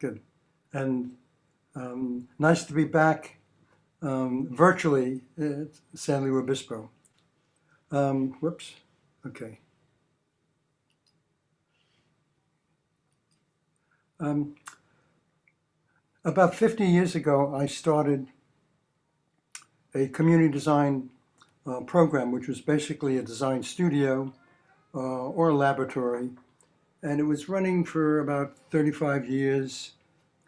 Good. And nice to be back virtually at San Luis Obispo. Whoops. Okay. Um, about 50 years ago, I started a community design program, which was basically a design studio or a laboratory. And it was running for about 35 years,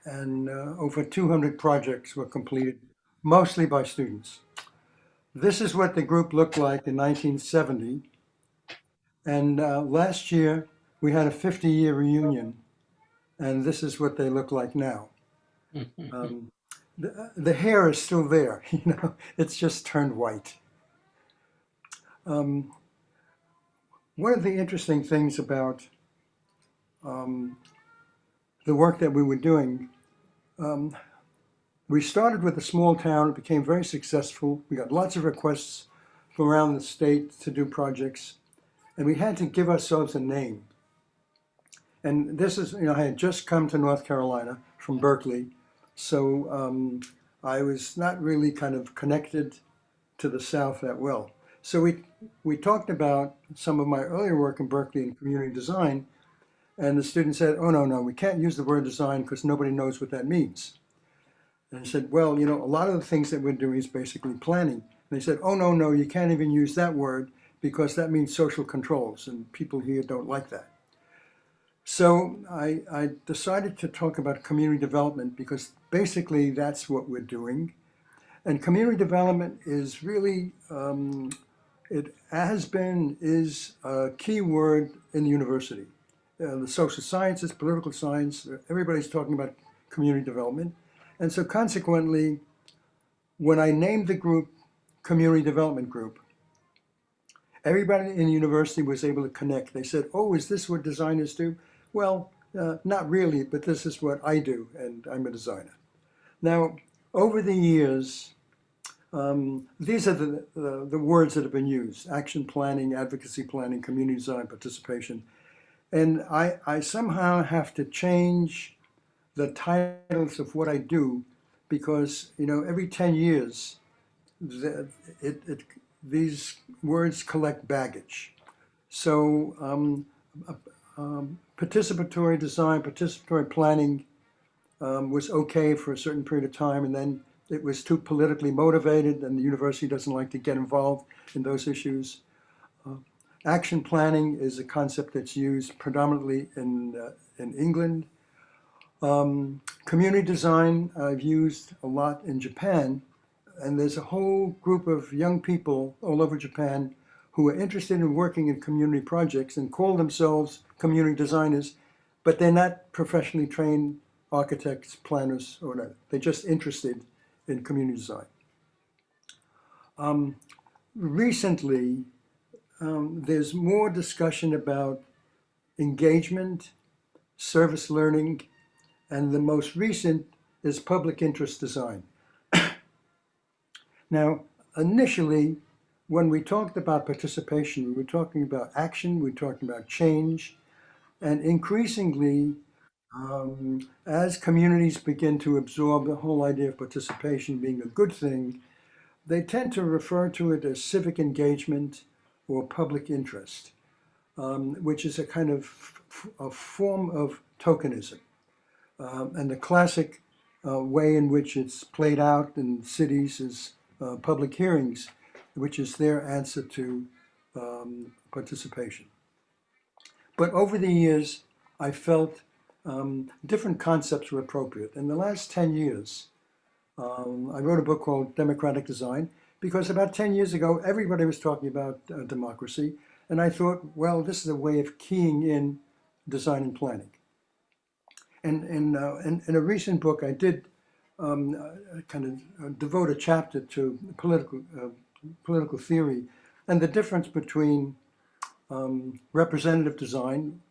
and over 200 projects were completed, mostly by students. This is what the group looked like in 1970. And last year, we had a 50-year reunion, and this is what they look like now. Um, the hair is still there, it's just turned white. Um, one of the interesting things about um, the work that we were doing, um, we started with a small town. It became very successful. We got lots of requests from around the state to do projects, and we had to give ourselves a name. And this is, I had just come to North Carolina from Berkeley, so I was not really kind of connected to the South that well. So we talked about some of my earlier work in Berkeley in community design, and the student said, "Oh no, we can't use the word design because nobody knows what that means." And I said, "Well, a lot of the things that we're doing is basically planning." And they said, "Oh no, you can't even use that word because that means social controls, and people here don't like that." So I decided to talk about community development because basically that's what we're doing. And community development is really, it has been, is a key word in the university. The social sciences, political science, everybody's talking about community development. And so consequently, when I named the group Community Development Group, everybody in the university was able to connect. They said, "Oh, is this what designers do?" Well, not really, but this is what I do, and I'm a designer. Now, over the years, these are the words that have been used: action planning, advocacy planning, community design, participation. And I somehow have to change the titles of what I do because, every 10 years, these words collect baggage. So participatory design, participatory planning was okay for a certain period of time, and then it was too politically motivated, and the university doesn't like to get involved in those issues. Action planning is a concept that's used predominantly in England. Community design I've used a lot in Japan, and there's a whole group of young people all over Japan who are interested in working in community projects and call themselves community designers, but they're not professionally trained architects, planners, or whatever. They're just interested in community design. Recently, there's more discussion about engagement, service learning, and the most recent is public interest design. Now, initially, when we talked about participation, we were talking about action, we were talking about change, and increasingly, as communities begin to absorb the whole idea of participation being a good thing, they tend to refer to it as civic engagement or public interest, which is a kind of a form of tokenism. And the classic way in which it's played out in cities is public hearings, which is their answer to participation. But over the years, I felt different concepts were appropriate. In the last 10 years, I wrote a book called Democratic Design because about 10 years ago, everybody was talking about democracy. And I thought, well, this is a way of keying in design and planning. And in a recent book, I did kind of devote a chapter to political theory and the difference between representative design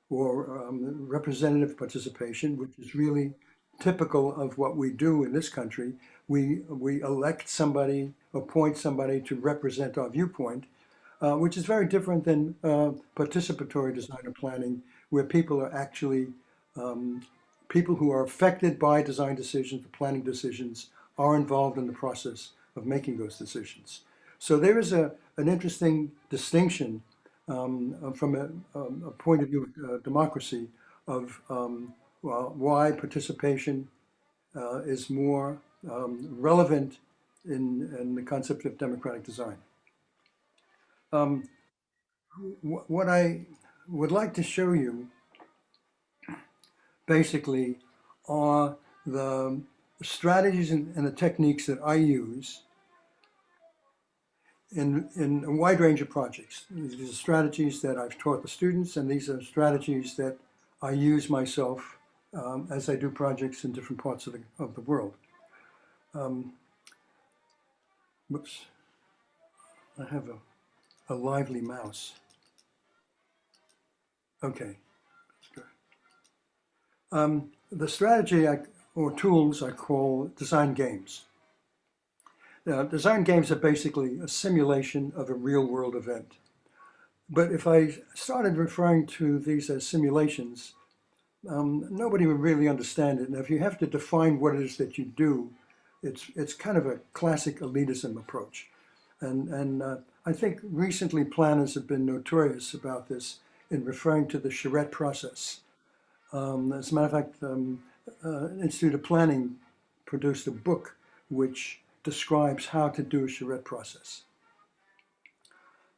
or representative participation, which is really typical of what we do in this country. We elect somebody, appoint somebody to represent our viewpoint, which is very different than participatory design or planning, where people are actually people who are affected by design decisions, the planning decisions, are involved in the process of making those decisions. So there is an interesting distinction from a point of view of democracy of well, why participation is more relevant in the concept of democratic design. Um, what I would like to show you basically are the strategies and the techniques that I use in a wide range of projects. These are strategies that I've taught the students, and these are strategies that I use myself as I do projects in different parts of the world. Whoops, I have a lively mouse. Okay, that's good. The strategy or tools I call design games. Now, design games are basically a simulation of a real world event. But if I started referring to these as simulations, nobody would really understand it. And if you have to define what it is that you do, it's kind of a classic elitism approach. And I think recently planners have been notorious about this in referring to the charrette process. As a matter of fact, Institute of Planning produced a book which describes how to do a charrette process.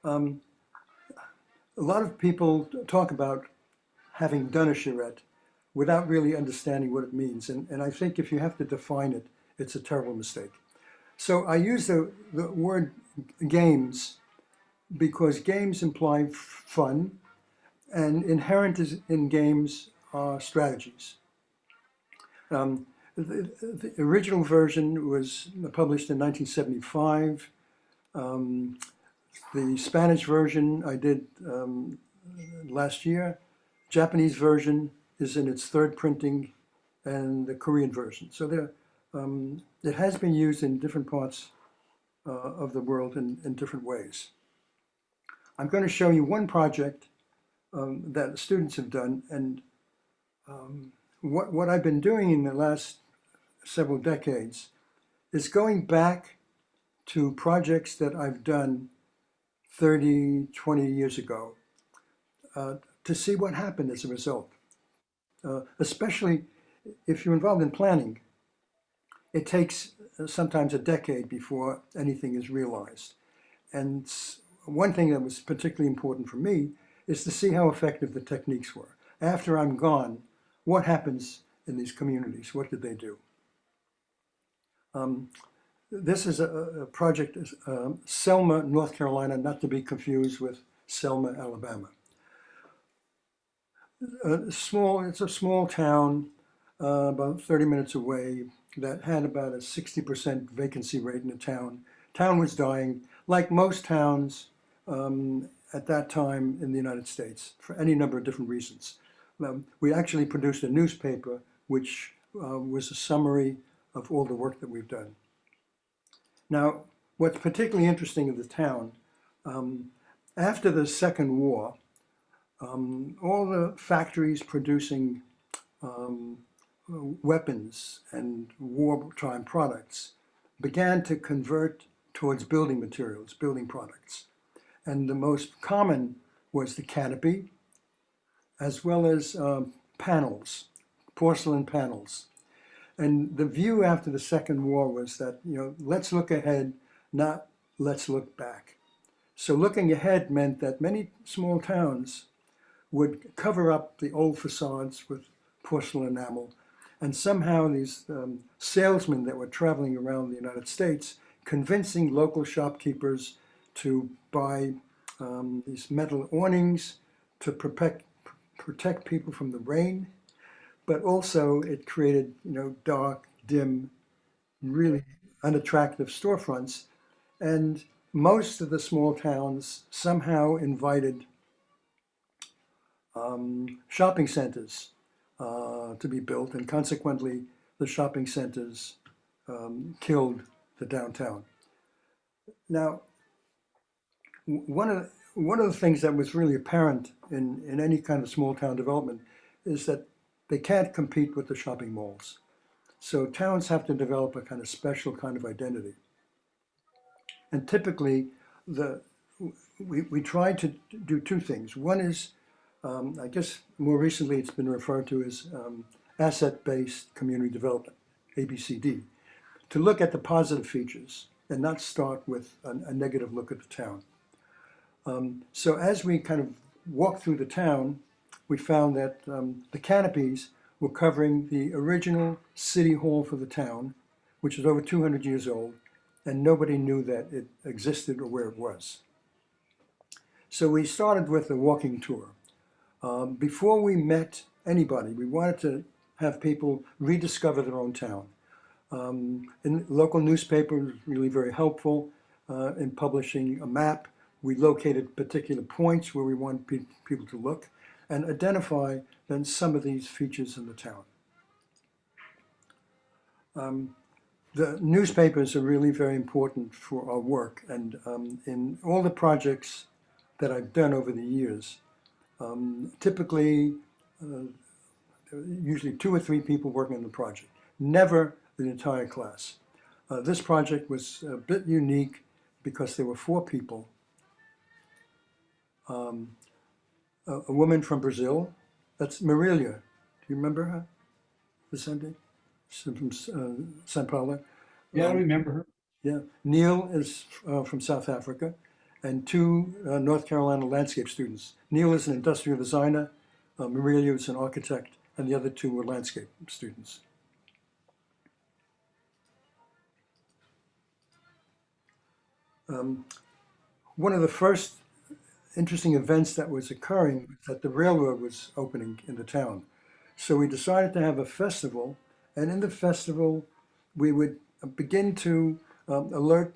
A lot of people talk about having done a charrette without really understanding what it means. And I think if you have to define it, it's a terrible mistake. So I use the word games because games imply fun, and inherent in games are strategies. The original version was published in 1975. The Spanish version I did last year. Japanese version is in its third printing, and the Korean version. So it has been used in different parts of the world in different ways. I'm going to show you one project that students have done, and what I've been doing in the last several decades is going back to projects that I've done 30, 20 years ago to see what happened as a result. Especially if you're involved in planning, it takes sometimes a decade before anything is realized. And one thing that was particularly important for me is to see how effective the techniques were. After I'm gone, what happens in these communities? What did they do? This is a project, Selma, North Carolina, not to be confused with Selma, Alabama. It's a small town, about 30 minutes away, that had about a 60% vacancy rate in the town. Town was dying, like most towns at that time in the United States, for any number of different reasons. We actually produced a newspaper which was a summary of all the work that we've done. Now, what's particularly interesting of the town, after the Second War, all the factories producing weapons and wartime products began to convert towards building materials, building products. And the most common was the canopy, as well as panels, porcelain panels. And the view after the Second War was that, let's look ahead, not let's look back. So looking ahead meant that many small towns would cover up the old facades with porcelain enamel. And somehow these salesmen that were traveling around the United States, convincing local shopkeepers to buy these metal awnings to protect people from the rain. But also it created, dark, dim, really unattractive storefronts. And most of the small towns somehow invited shopping centers to be built, and consequently the shopping centers killed the downtown. Now, one of the things that was really apparent in any kind of small town development is that they can't compete with the shopping malls. So towns have to develop a kind of special kind of identity. And typically, the we try to do two things. One is, I guess more recently it's been referred to as asset-based community development, ABCD, to look at the positive features and not start with a negative look at the town. So as we kind of walked through the town, we found that the canopies were covering the original city hall for the town, which is over 200 years old, and nobody knew that it existed or where it was. So we started with a walking tour. Before we met anybody, we wanted to have people rediscover their own town. And local newspaper was really very helpful in publishing a map. We located particular points where we want people to look and identify then some of these features in the town. The newspapers are really very important for our work, and in all the projects that I've done over the years, typically usually 2 or 3 people working on the project, never the entire class. This project was a bit unique because there were 4 people. A woman from Brazil, that's Marilia. Do you remember her, Vicente? She's from São Paulo. Yeah, I remember her. Yeah, Neil is from South Africa, and 2 North Carolina landscape students. Neil is an industrial designer, Marilia is an architect, and the other 2 were landscape students. One of the first interesting events that was occurring was that the railroad was opening in the town. So we decided to have a festival, and in the festival, we would begin to alert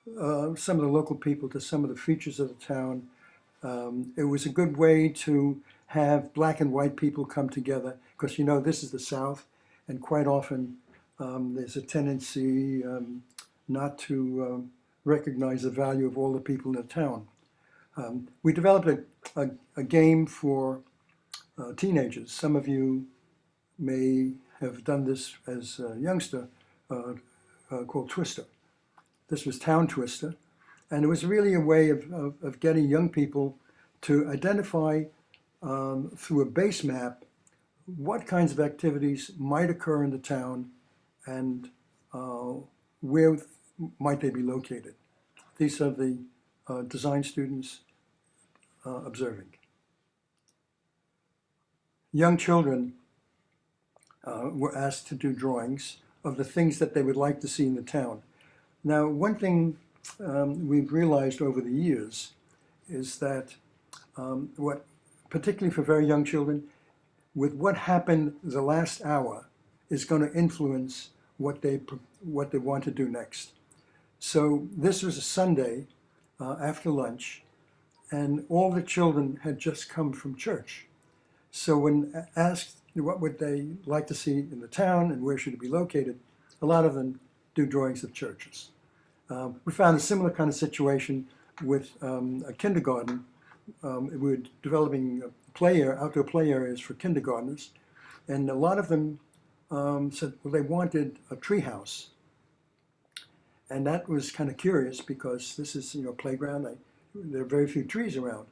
some of the local people to some of the features of the town. It was a good way to have black and white people come together, because you know this is the South, and quite often there's a tendency not to recognize the value of all the people in the town. We developed a game for teenagers. Some of you may have done this as a youngster, called Twister. This was Town Twister, and it was really a way of getting young people to identify through a base map what kinds of activities might occur in the town and where might they be located. These are the design students observing. Young children were asked to do drawings of the things that they would like to see in the town. Now, one thing we've realized over the years is that particularly for very young children, with what happened the last hour is going to influence what they want to do next. So this was a Sunday after lunch, and all the children had just come from church. So when asked what would they like to see in the town and where should it be located, a lot of them do drawings of churches. We found a similar kind of situation with a kindergarten. We were developing outdoor play areas for kindergartners, and a lot of them said, well, they wanted a tree house. And that was kind of curious because this is, a playground. There are very few trees around.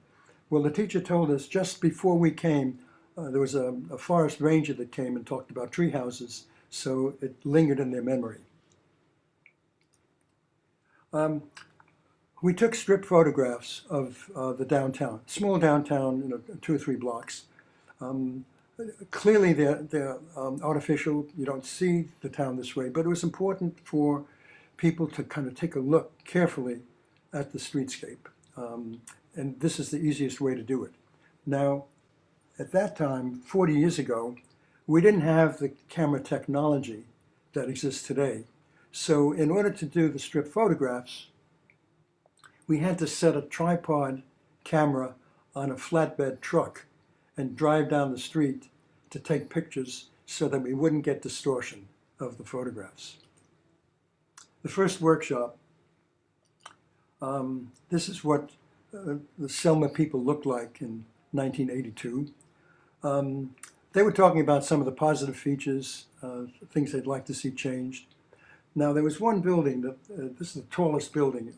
Well, the teacher told us just before we came, there was a forest ranger that came and talked about tree houses, so it lingered in their memory. We took strip photographs of the downtown, small downtown, 2 or 3 blocks. Clearly they're artificial. You don't see the town this way, but it was important for people to kind of take a look carefully at the streetscape. And this is the easiest way to do it. Now, at that time, 40 years ago, we didn't have the camera technology that exists today. So in order to do the strip photographs, we had to set a tripod camera on a flatbed truck and drive down the street to take pictures so that we wouldn't get distortion of the photographs. The first workshop, this is what the Selma people looked like in 1982. they were talking about some of the positive features, things they'd like to see changed. Now, there was one building that, this is the tallest building,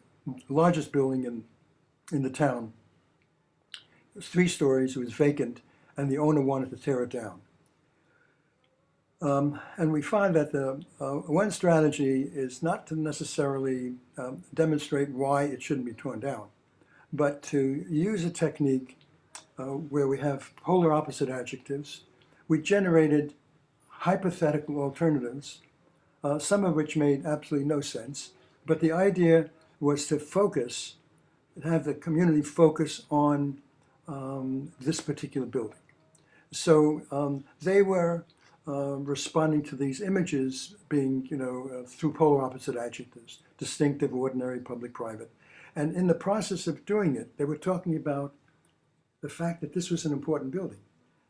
largest building in the town. It was 3 stories, it was vacant, and the owner wanted to tear it down. And we find that the one strategy is not to necessarily demonstrate why it shouldn't be torn down, but to use a technique where we have polar opposite adjectives. We generated hypothetical alternatives, some of which made absolutely no sense, but the idea was to focus, have the community focus on this particular building. So they were responding to these images being, through polar opposite adjectives, distinctive, ordinary, public, private. And in the process of doing it, they were talking about the fact that this was an important building,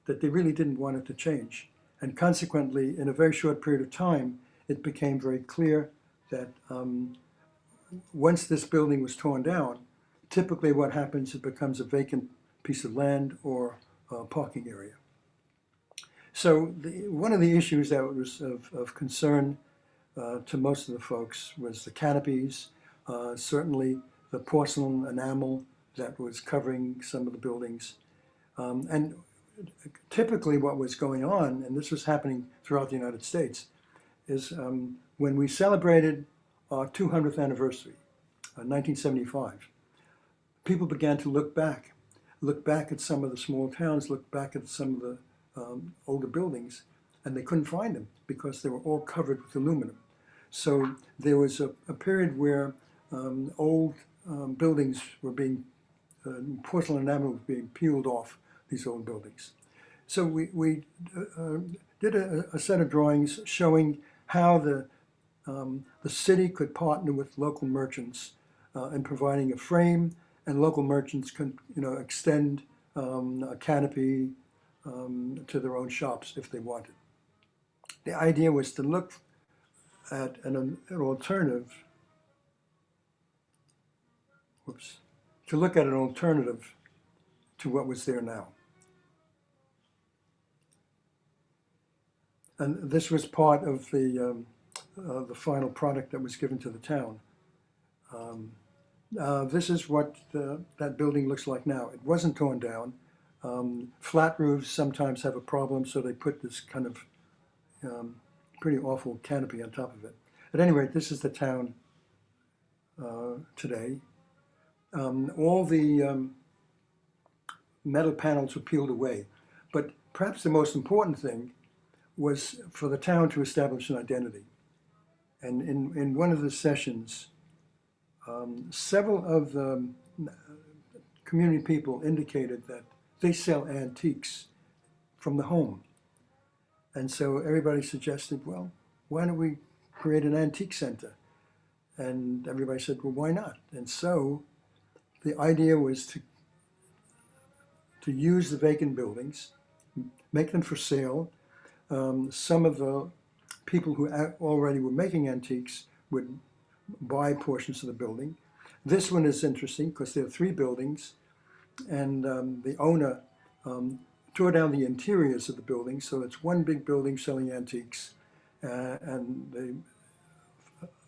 that they really didn't want it to change. And consequently, in a very short period of time, it became very clear that once this building was torn down, typically what happens, it becomes a vacant piece of land or a parking area. So one of the issues that was of concern to most of the folks was the canopies, certainly the porcelain enamel that was covering some of the buildings. And typically what was going on, and this was happening throughout the United States, is when we celebrated our 200th anniversary, 1975, people began to look back at some of the small towns, look back at some of the older buildings, and they couldn't find them because they were all covered with aluminum. So there was a period where old buildings were being, porcelain enamel was being peeled off these old buildings. So we did a set of drawings showing how the city could partner with local merchants in providing a frame, and local merchants can extend a canopy to their own shops if they wanted. The idea was to look at an alternative, to what was there now. And this was part of the final product that was given to the town. This is what that building looks like now. It wasn't torn down. Flat roofs sometimes have a problem, so they put this kind of pretty awful canopy on top of it. At any rate, this is the town today. All the metal panels were peeled away, but perhaps the most important thing was for the town to establish an identity. And in one of the sessions, several of the community people indicated that they sell antiques from the home. And so everybody suggested, well, why don't we create an antique center? And everybody said, well, why not? And so the idea was to use the vacant buildings, make them for sale. Some of the people who already were making antiques would buy portions of the building. This one is interesting because there are 3 buildings, and the owner tore down the interiors of the building, so it's one big building selling antiques, and the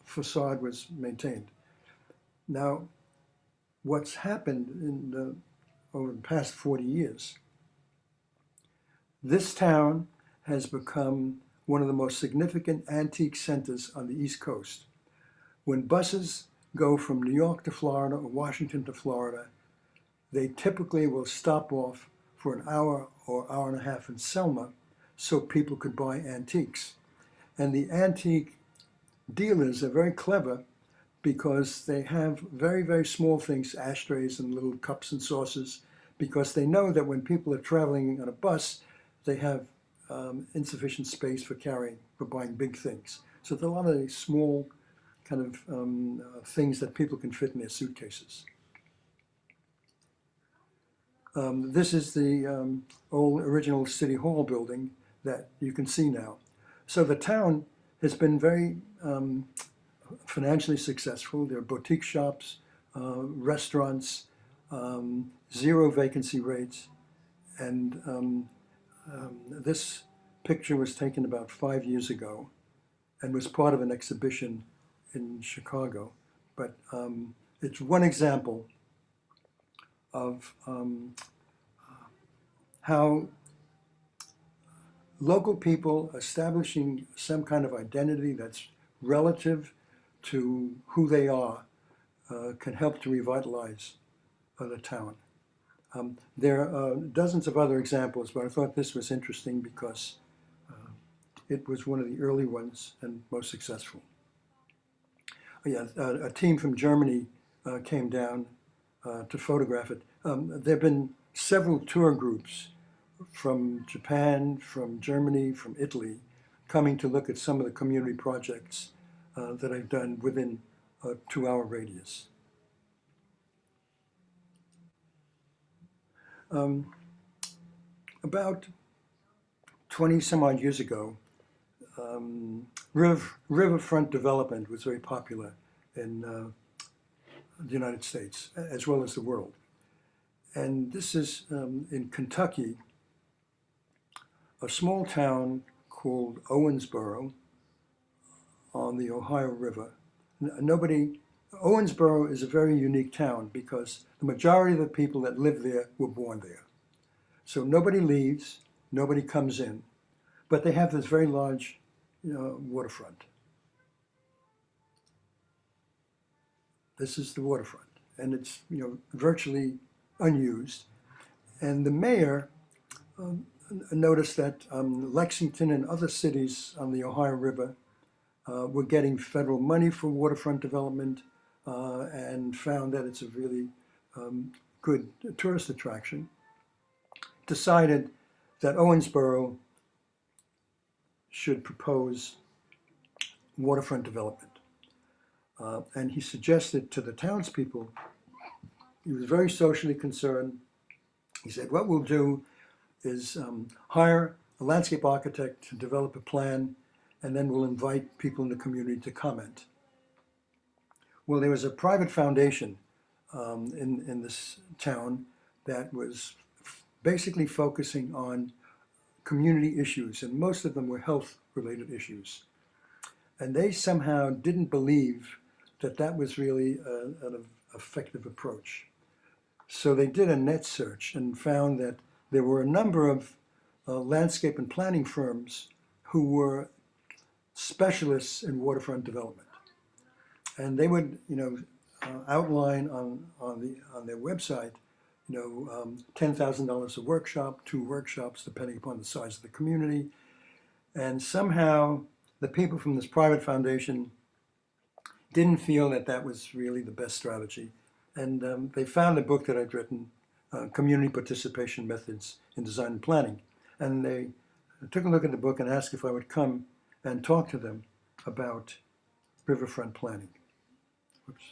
facade was maintained. Now, what's happened over the past 40 years, this town has become one of the most significant antique centers on the East Coast. When buses go from New York to Florida or Washington to Florida, they typically will stop off for an hour or hour and a half in Selma so people could buy antiques. And the antique dealers are very clever because they have very, very small things, ashtrays and little cups and saucers, because they know that when people are traveling on a bus, they have insufficient space for buying big things. So there are a lot of these small kind of things that people can fit in their suitcases. This is the old original City Hall building that you can see now. So the town has been very financially successful. There are boutique shops, restaurants, 0 vacancy rates, and This picture was taken about 5 years ago and was part of an exhibition in Chicago. But it's one example of how local people establishing some kind of identity that's relative to who they are can help to revitalize the town. There are dozens of other examples, but I thought this was interesting because it was one of the early ones and most successful. Yeah, a team from Germany came down to photograph it. There have been several tour groups from Japan, from Germany, from Italy, coming to look at some of the community projects that I've done within a 2-hour radius. About 20 some odd years ago, riverfront development was very popular in the United States as well as the world. And this is in Kentucky, a small town called Owensboro on the Ohio River. Owensboro is a very unique town because the majority of the people that live there were born there. So nobody leaves, nobody comes in, but they have this very large waterfront. This is the waterfront, and it's virtually unused. And the mayor noticed that Lexington and other cities on the Ohio River were getting federal money for waterfront development and found that it's a really good tourist attraction. Decided that Owensboro should propose waterfront development. And he suggested to the townspeople, he was very socially concerned. He said, what we'll do is hire a landscape architect to develop a plan, and then we'll invite people in the community to comment. Well, there was a private foundation in this town that was basically focusing on community issues, and most of them were health-related issues. And they somehow didn't believe that that was really an effective approach. So they did a net search and found that there were a number of landscape and planning firms who were specialists in waterfront development. And they would, outline on their website, $10,000 a workshop, 2 workshops, depending upon the size of the community. And somehow the people from this private foundation didn't feel that that was really the best strategy. And they found a book that I'd written, Community Participation Methods in Design and Planning. And they took a look at the book and asked if I would come and talk to them about riverfront planning. Oops.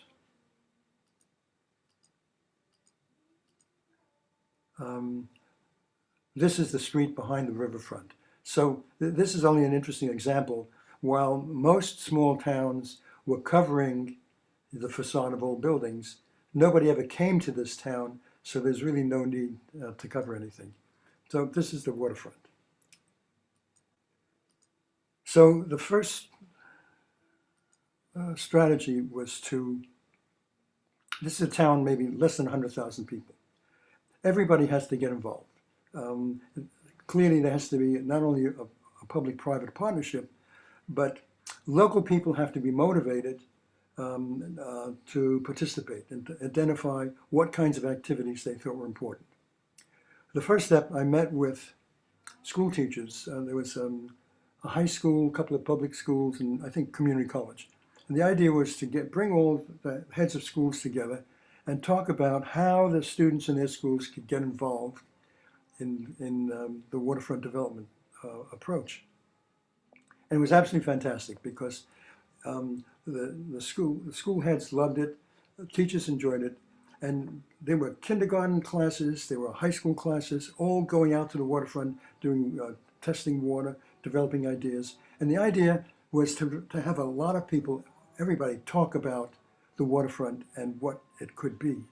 This is the street behind the riverfront. So this is only an interesting example. While most small towns were covering the facade of old buildings, nobody ever came to this town, so there's really no need to cover anything. So this is the waterfront. So the first strategy was this is a town maybe less than 100,000 people. Everybody has to get involved. Clearly there has to be not only a public-private partnership, but local people have to be motivated to participate and to identify what kinds of activities they thought were important. The first step, I met with school teachers. There was a high school, a couple of public schools, and I think community college. And the idea was to bring all the heads of schools together and talk about how the students in their schools could get involved in the waterfront development approach. And it was absolutely fantastic because the school heads loved it, the teachers enjoyed it, and there were kindergarten classes, there were high school classes, all going out to the waterfront, doing testing water, developing ideas. And the idea was to have a lot of people, everybody, talk about the waterfront and what it could be.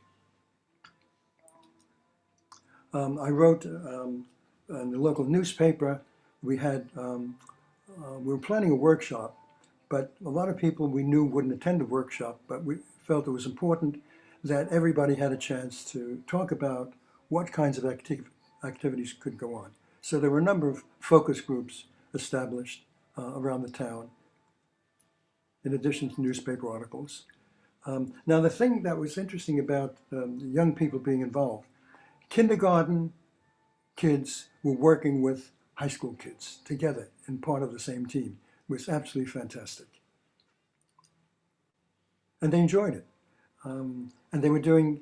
I wrote in the local newspaper. We had we were planning a workshop, but a lot of people we knew wouldn't attend the workshop, but we felt it was important that everybody had a chance to talk about what kinds of activities could go on. So there were a number of focus groups established around the town, in addition to newspaper articles. Now, the thing that was interesting about young people being involved, kindergarten kids were working with high school kids together in part of the same team. It was absolutely fantastic. And they enjoyed it. And they were doing,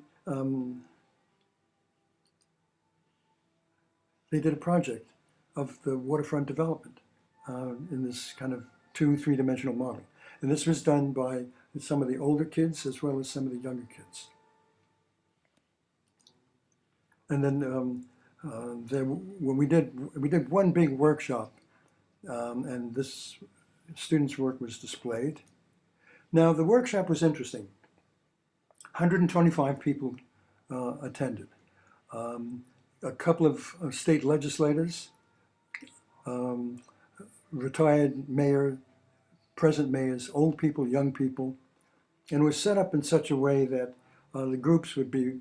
they did a project of the waterfront development in this kind of 2-3-dimensional model. And this was done by some of the older kids as well as some of the younger kids. And then when we did one big workshop, and this students' work was displayed. Now the workshop was interesting. 125 people attended. A couple of state legislators, retired mayor, present mayors, old people, young people, and it was set up in such a way that the groups would be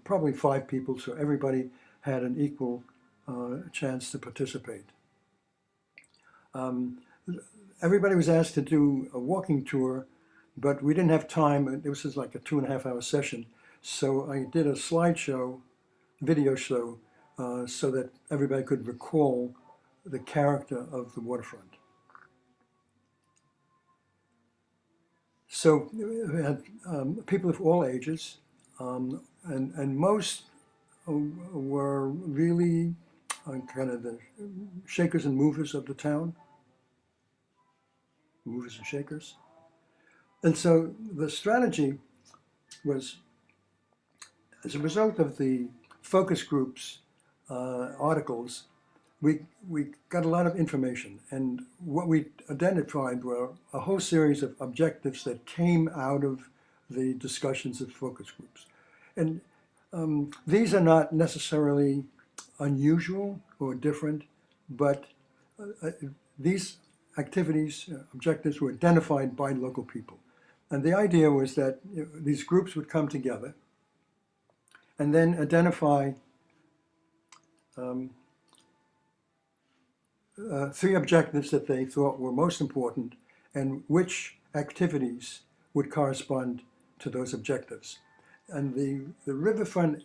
probably 5 people, so everybody had an equal chance to participate. Everybody was asked to do a walking tour, but we didn't have time. This was like a 2.5-hour session, so I did a slideshow, video show, so that everybody could recall the character of the waterfront. So we had people of all ages, and most were really kind of the shakers and movers of the town, movers and shakers. And so the strategy was, as a result of the focus groups articles, we got a lot of information, and what we identified were a whole series of objectives that came out of the discussions of focus groups. And these are not necessarily unusual or different, but these activities, objectives were identified by local people. And the idea was that these groups would come together and then identify 3 objectives that they thought were most important and which activities would correspond to those objectives. And the riverfront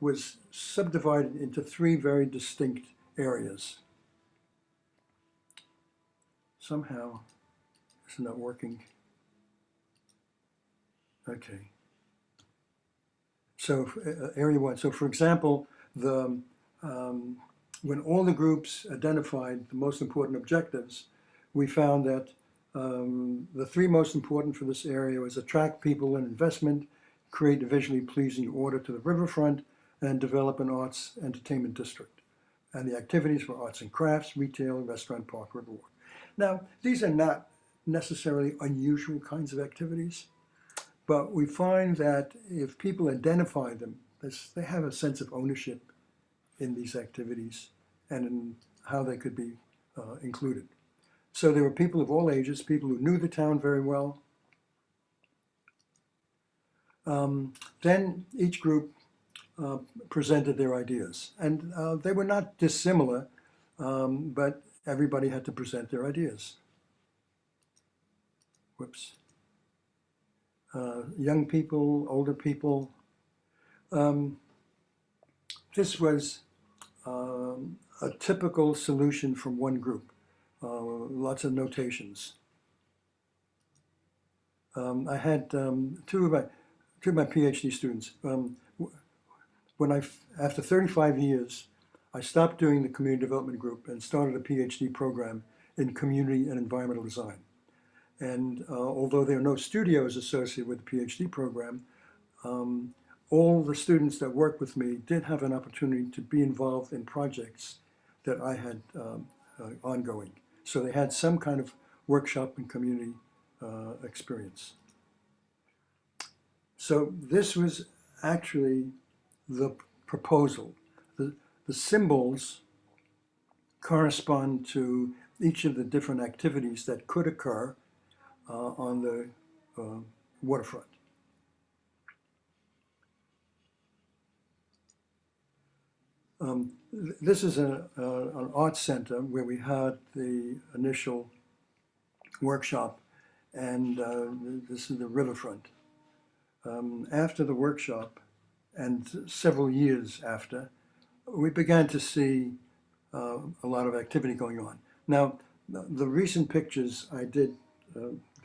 was subdivided into 3 very distinct areas. Somehow, it's not working. Okay. So area 1. So for example, when all the groups identified the most important objectives, we found that the 3 most important for this area was attract people and investment, create a visually pleasing order to the riverfront, and develop an arts entertainment district. And the activities were arts and crafts, retail, restaurant, park, riverwalk. Now, these are not necessarily unusual kinds of activities, but we find that if people identify them, they have a sense of ownership in these activities and in how they could be included. So there were people of all ages, people who knew the town very well. Then each group presented their ideas, and they were not dissimilar, but everybody had to present their ideas. Whoops. Young people, older people. This was a typical solution from one group. Lots of notations. I had two of my PhD students. After 35 years, I stopped doing the community development group and started a PhD program in community and environmental design. And although there are no studios associated with the PhD program, all the students that worked with me did have an opportunity to be involved in projects that I had ongoing. So they had some kind of workshop and community experience. So this was actually the proposal. The symbols correspond to each of the different activities that could occur on the waterfront. This is an art center where we had the initial workshop, and this is the riverfront. After the workshop, and several years after, we began to see a lot of activity going on. Now, the recent pictures I did,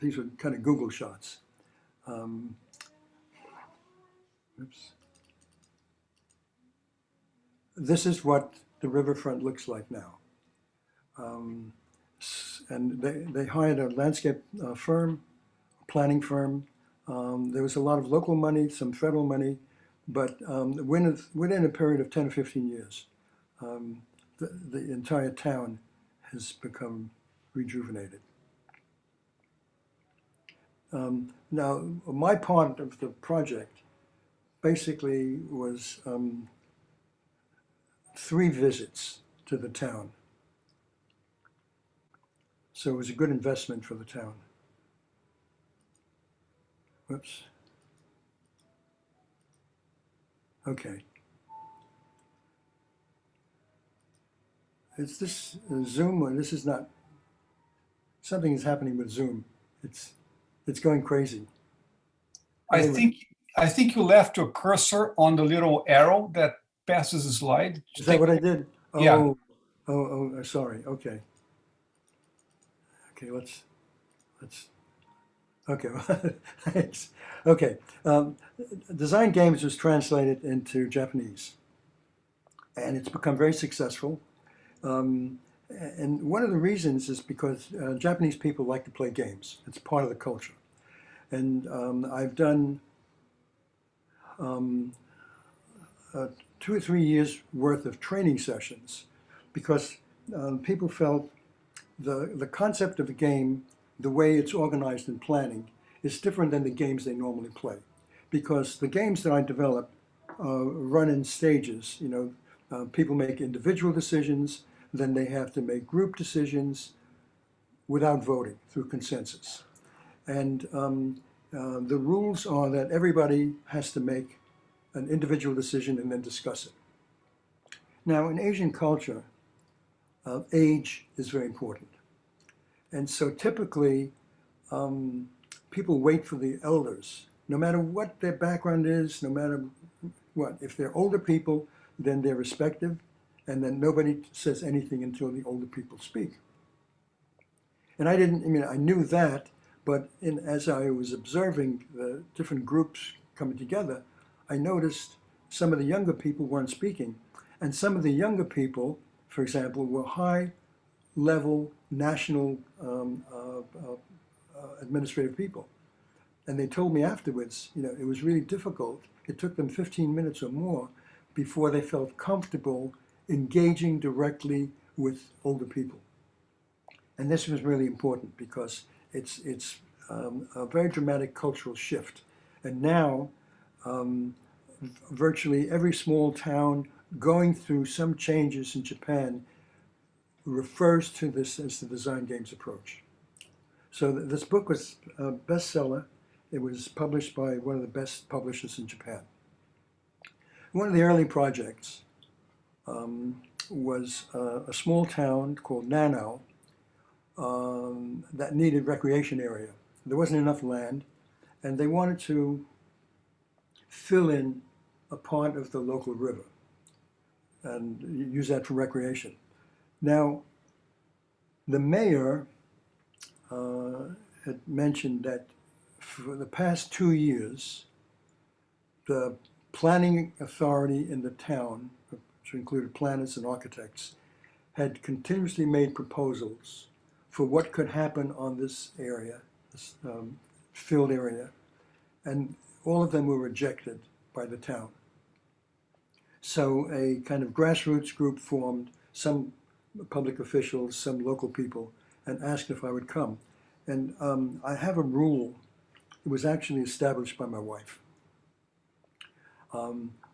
these were kind of Google shots. Oops. This is what the riverfront looks like now. And they hired a landscape firm, planning firm. There was a lot of local money, some federal money, but within a period of 10 or 15 years, the entire town has become rejuvenated. Now, my part of the project basically was 3 visits to the town. So it was a good investment for the town. Whoops. Okay. Is this Zoom, or this is not? Something is happening with Zoom. It's going crazy. Anyway, I think you left your cursor on the little arrow that passes the slide. is that what I did? Oh, Yeah. Sorry. Okay. Okay, let's. Okay, thanks. Okay. Design Games was translated into Japanese, and it's become very successful. And one of the reasons is because Japanese people like to play games. It's part of the culture. And I've done 2 or 3 years worth of training sessions because people felt the concept of the game, the way it's organized in planning, is different than the games they normally play. Because the games that I develop run in stages. People make individual decisions, then they have to make group decisions without voting through consensus. And the rules are that everybody has to make an individual decision and then discuss it. Now, in Asian culture, age is very important. And so typically, people wait for the elders, no matter what their background is, no matter what. If they're older people, then they're respected, and then nobody says anything until the older people speak. And I knew that, but as I was observing the different groups coming together, I noticed some of the younger people weren't speaking. And some of the younger people, for example, were high-level national administrative people. And they told me afterwards, it was really difficult. It took them 15 minutes or more before they felt comfortable engaging directly with older people. And this was really important because it's a very dramatic cultural shift. And now, virtually every small town going through some changes in Japan refers to this as the Design Games approach. So this book was a bestseller. It was published by one of the best publishers in Japan. One of the early projects was a small town called Nano that needed recreation area. There wasn't enough land, and they wanted to fill in a part of the local river and use that for recreation. Now, the mayor had mentioned that for the past 2 years, the planning authority in the town, which included planners and architects, had continuously made proposals for what could happen on this area, this filled area, and all of them were rejected by the town. So a kind of grassroots group formed, some public officials, some local people, and asked if I would come. And I have a rule. It was actually established by my wife.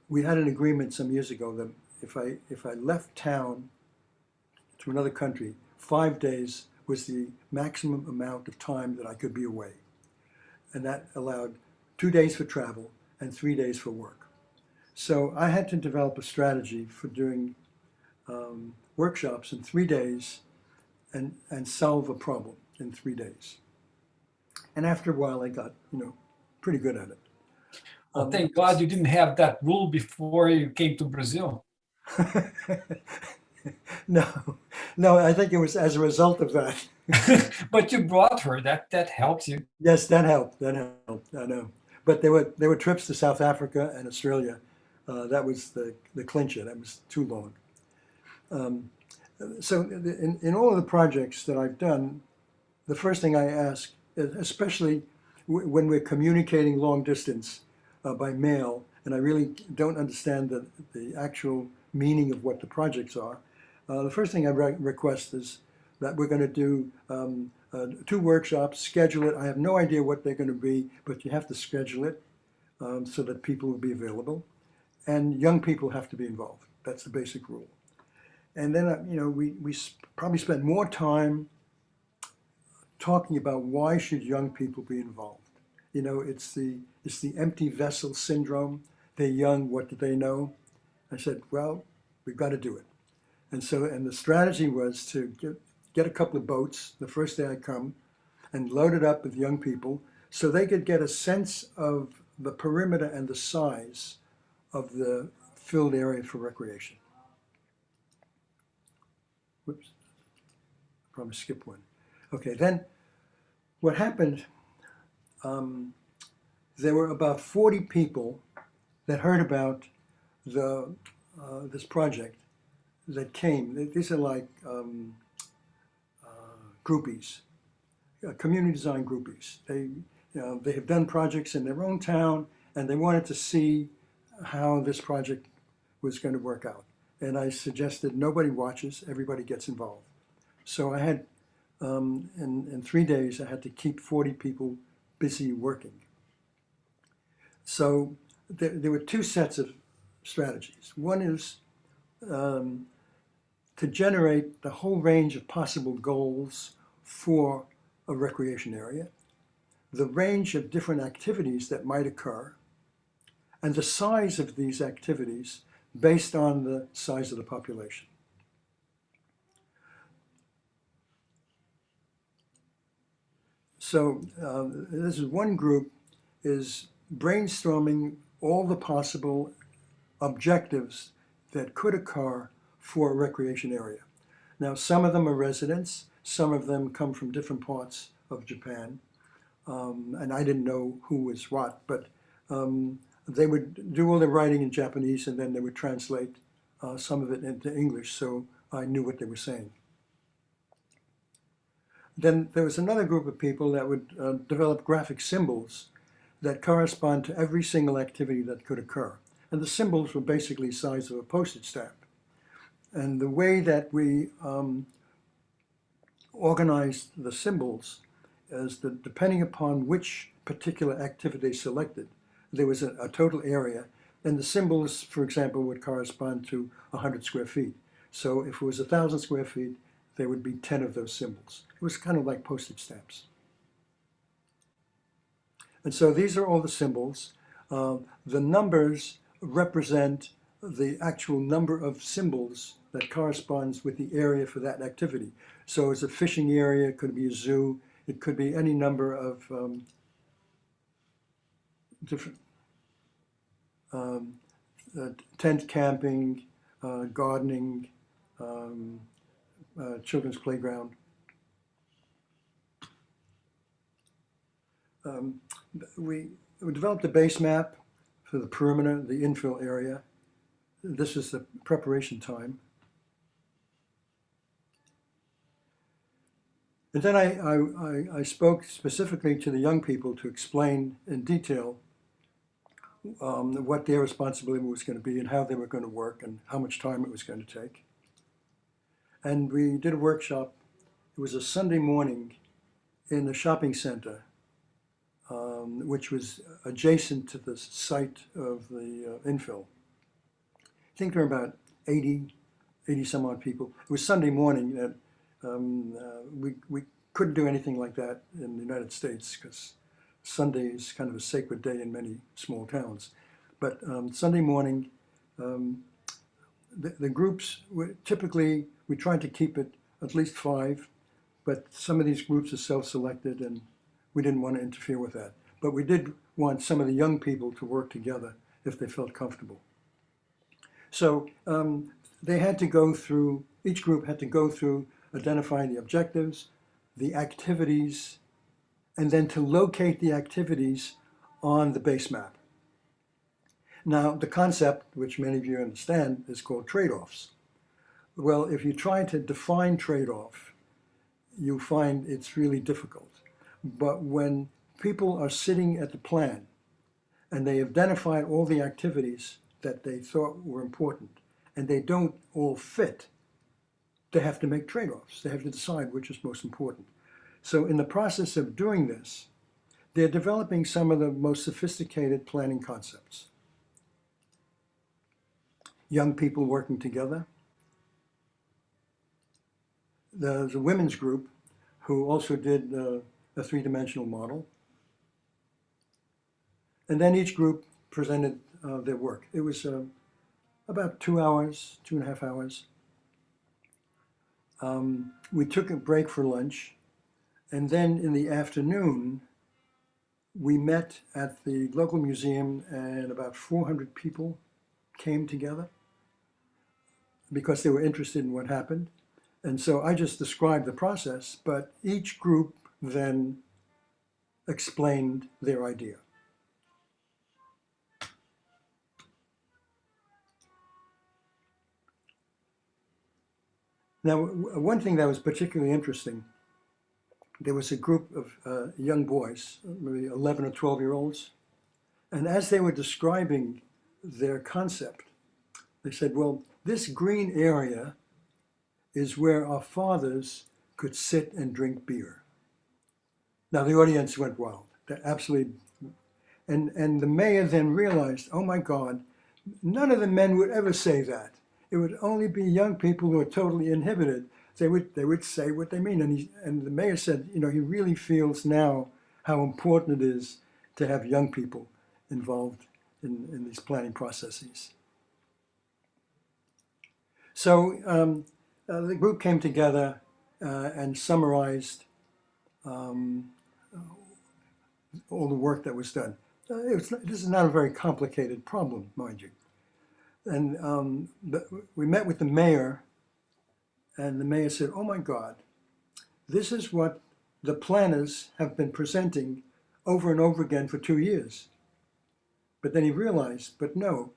We had an agreement some years ago that if I left town to another country, 5 days was the maximum amount of time that I could be away. And that allowed 2 days for travel and 3 days for work. So I had to develop a strategy for doing workshops in 3 days and solve a problem in 3 days. And after a while, I got, pretty good at it. Well, thank God you didn't have that rule before you came to Brazil. No, no, I think it was as a result of that. But you brought her. That helps you. Yes, that helped. That helped. I know. But there were trips to South Africa and Australia. That was the clincher. That was too long. So in all of the projects that I've done, the first thing I ask, especially when we're communicating long distance by mail, and I really don't understand the actual meaning of what the projects are, the first thing I request is that we're going to do 2 workshops, schedule it. I have no idea what they're going to be, but you have to schedule it so that people will be available. And young people have to be involved. That's the basic rule. And then, we probably spend more time talking about why should young people be involved. It's the empty vessel syndrome. They're young, what do they know? I said, well, we've got to do it. And the strategy was to get a couple of boats the first day I come and load it up with young people so they could get a sense of the perimeter and the size of the filled area for recreation. Whoops, probably skipped one. Okay, then what happened, there were about 40 people that heard about this project that came. These are like groupies, community design groupies. They have done projects in their own town, and they wanted to see how this project was going to work out. And I suggested nobody watches, everybody gets involved. So I had, in 3 days, I had to keep 40 people busy working. So there were 2 sets of strategies. One is to generate the whole range of possible goals for a recreation area, the range of different activities that might occur, and the size of these activities based on the size of the population. So this is one group is brainstorming all the possible objectives that could occur for a recreation area. Now, some of them are residents, some of them come from different parts of Japan, and I didn't know who was what, but they would do all their writing in Japanese and then they would translate some of it into English, so I knew what they were saying. Then there was another group of people that would develop graphic symbols that correspond to every single activity that could occur. And the symbols were basically the size of a postage stamp. And the way that we organized the symbols is that depending upon which particular activity selected, there was a total area. And the symbols, for example, would correspond to 100 square feet. So if it was 1,000 square feet, there would be 10 of those symbols. It was kind of like postage stamps. And so these are all the symbols. The numbers represent the actual number of symbols that corresponds with the area for that activity. So it's a fishing area, it could be a zoo, it could be any number of different tent camping, gardening, children's playground. We developed a base map for the perimeter, the infill area. This is the preparation time. And then I spoke specifically to the young people to explain in detail what their responsibility was going to be and how they were going to work and how much time it was going to take. And we did a workshop. It was a Sunday morning in a shopping center, which was adjacent to the site of the infill. I think there were about 80 80 some odd people. It was Sunday morning that we couldn't do anything like that in the United States because Sunday is kind of a sacred day in many small towns. But Sunday morning, the groups were typically, we tried to keep it at least 5, but some of these groups are self-selected and we didn't want to interfere with that. But we did want some of the young people to work together if they felt comfortable. So they had to go through, each group had to go through identifying the objectives, the activities, and then to locate the activities on the base map. Now, the concept, which many of you understand, is called trade-offs. Well, if you try to define trade-off, you find it's really difficult. But when people are sitting at the plan and they identified all the activities that they thought were important and they don't all fit, they have to make trade-offs. They have to decide which is most important. So in the process of doing this, they're developing some of the most sophisticated planning concepts. Young people working together. There's a women's group who also did a 3-dimensional model. And then each group presented their work. It was about 2 hours, 2.5 hours. We took a break for lunch. And then in the afternoon, we met at the local museum and about 400 people came together because they were interested in what happened. And so I just described the process, but each group then explained their idea. Now, one thing that was particularly interesting, there was a group of young boys, maybe 11 or 12-year-olds, and as they were describing their concept, they said, well, this green area is where our fathers could sit and drink beer. Now, the audience went wild. They're absolutely, and the mayor then realized, oh my God, none of the men would ever say that. It would only be young people who are totally inhibited. They would say what they mean. And the mayor said, you know, he really feels now how important it is to have young people involved in these planning processes. So the group came together and summarized all the work that was done. This is not a very complicated problem, mind you. And we met with the mayor, and the mayor said, oh my God, this is what the planners have been presenting over and over again for 2 years. But then he realized, but no,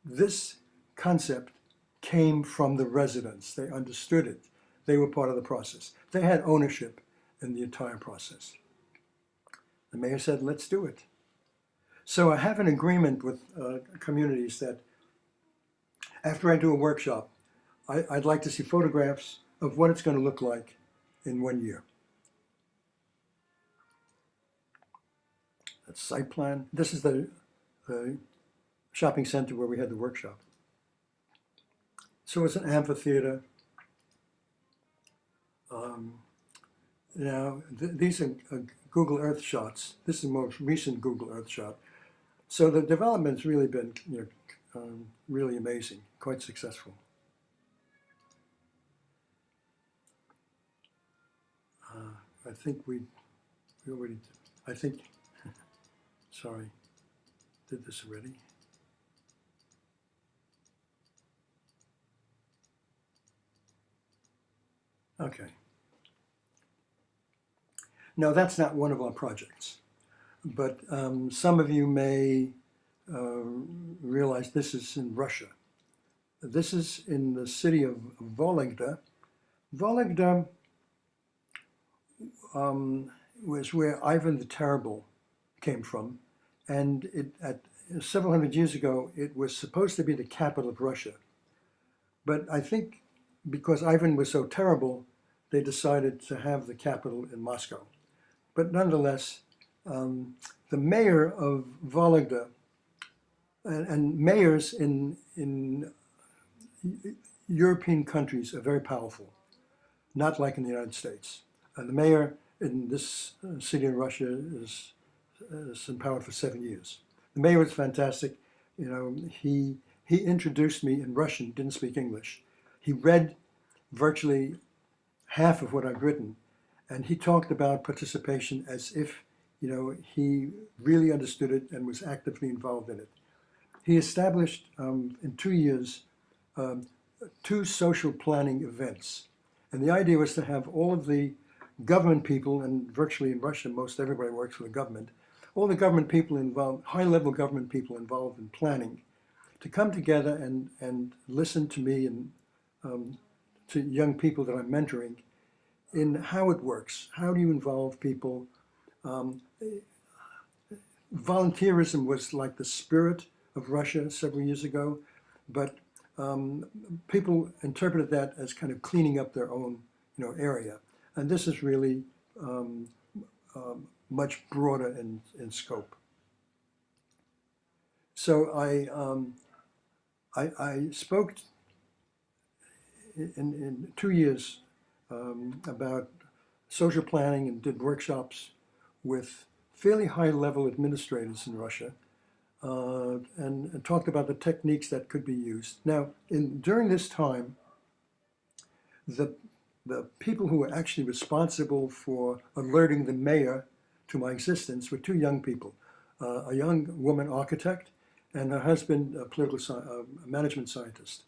this concept came from the residents. They understood it. They were part of the process. They had ownership in the entire process. The mayor said, let's do it. So I have an agreement with communities that after I do a workshop, I'd like to see photographs of what it's going to look like in 1 year. That's site plan. This is the shopping center where we had the workshop. So it's an amphitheater. Now, these are Google Earth shots. This is the most recent Google Earth shot. So the development's really been, really amazing, quite successful. I think we already, sorry, did this already. Okay. No, that's not one of our projects, but some of you may realize this is in Russia. This is in the city of Vologda. Vologda was where Ivan the Terrible came from, and several hundred years ago, it was supposed to be the capital of Russia. But I think because Ivan was so terrible, they decided to have the capital in Moscow. But nonetheless, the mayor of Vologda, and mayors in European countries are very powerful, not like in the United States. The mayor in this city in Russia is empowered for 7 years. The mayor was fantastic. You know, he introduced me in Russian, didn't speak English. He read virtually half of what I've written, and he talked about participation as if, you know, he really understood it and was actively involved in it. He established in 2 years um, 2 social planning events. And the idea was to have all of the government people, and virtually in Russia, most everybody works for the government, all the government people involved, high-level government people involved in planning, to come together and listen to me and to young people that I'm mentoring in how it works. How do you involve people? Um, Volunteerism was like the spirit of Russia several years ago, but people interpreted that as kind of cleaning up their own, you know, area. And this is really um, much broader in scope. So I spoke in 2 years about social planning and did workshops with fairly high-level administrators in Russia, and talked about the techniques that could be used. Now, during this time, the people who were actually responsible for alerting the mayor to my existence were 2 young people, a young woman architect and her husband, a management scientist.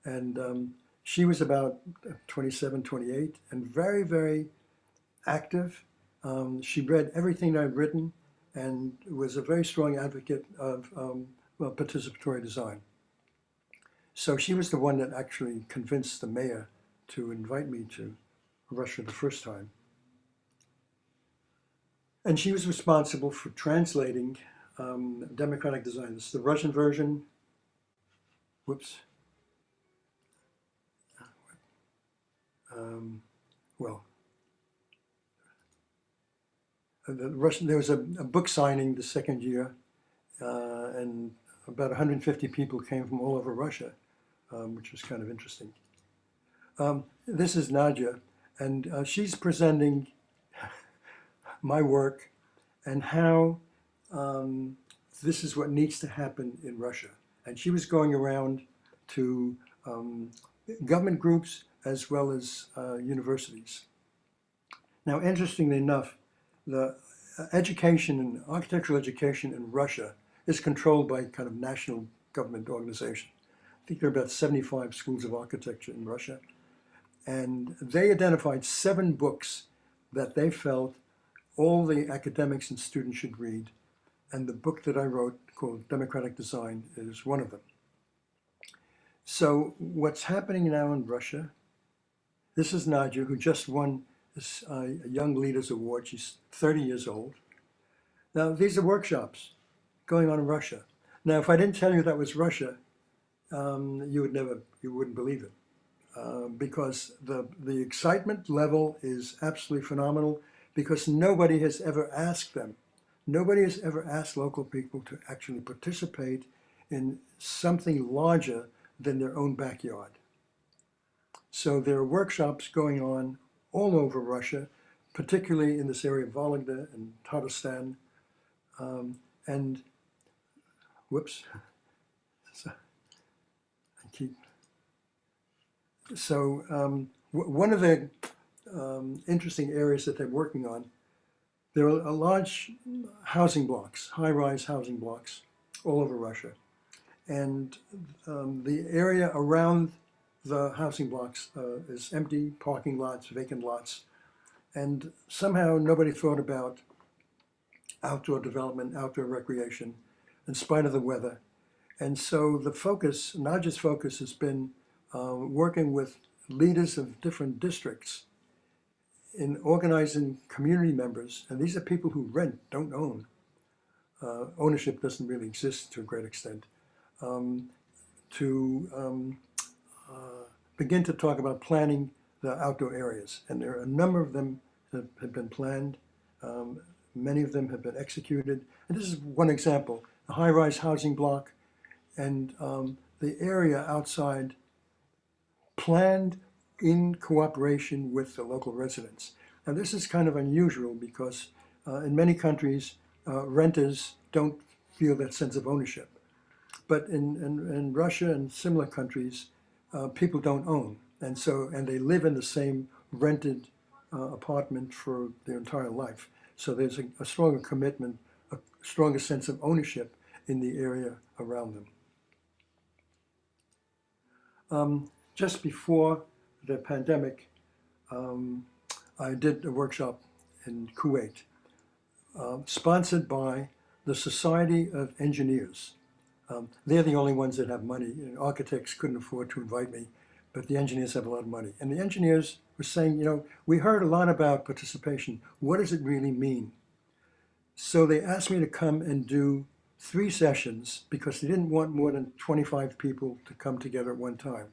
And she was about 27, 28, and very, very active. She read everything I'd written and was a very strong advocate of participatory design. So she was the one that actually convinced the mayor to invite me to Russia the first time. And she was responsible for translating democratic design. This is the Russian version. Whoops. Well, there was a book signing the second year, and about 150 people came from all over Russia, which was kind of interesting. This is Nadia, and she's presenting my work and how this is what needs to happen in Russia. And she was going around to government groups as well as universities. Now, interestingly enough, the education and architectural education in Russia is controlled by kind of national government organization. I think there are about 75 schools of architecture in Russia. And they identified 7 books that they felt all the academics and students should read. And the book that I wrote called Democratic Design is one of them. So what's happening now in Russia, this is Nadia, who just won this Young Leaders Award. She's 30 years old. Now, these are workshops going on in Russia. Now, if I didn't tell you that was Russia, you wouldn't believe it. Because the excitement level is absolutely phenomenal, because nobody has ever asked them. Nobody has ever asked local people to actually participate in something larger than their own backyard. So there are workshops going on all over Russia, particularly in this area of Vologda and Tatarstan. And whoops, so I keep. So one of the interesting areas that they're working on, there are large housing blocks, high-rise housing blocks all over Russia. And the area around the housing blocks is empty, parking lots, vacant lots. And somehow nobody thought about outdoor development, outdoor recreation, in spite of the weather. And so the focus, Nadia's focus, has been working with leaders of different districts in organizing community members. And these are people who rent, don't own. Ownership doesn't really exist to a great extent. To begin to talk about planning the outdoor areas. And there are a number of them that have been planned. Many of them have been executed. And this is one example, a high-rise housing block, and the area outside planned in cooperation with the local residents. And this is kind of unusual because in many countries, renters don't feel that sense of ownership. But in Russia and similar countries, people don't own. And they live in the same rented apartment for their entire life. So there's a stronger commitment, a stronger sense of ownership in the area around them. Just before the pandemic, I did a workshop in Kuwait, sponsored by the Society of Engineers. They're the only ones that have money. Architects couldn't afford to invite me, but the engineers have a lot of money. And the engineers were saying, we heard a lot about participation. What does it really mean? So they asked me to come and do 3 sessions because they didn't want more than 25 people to come together at one time.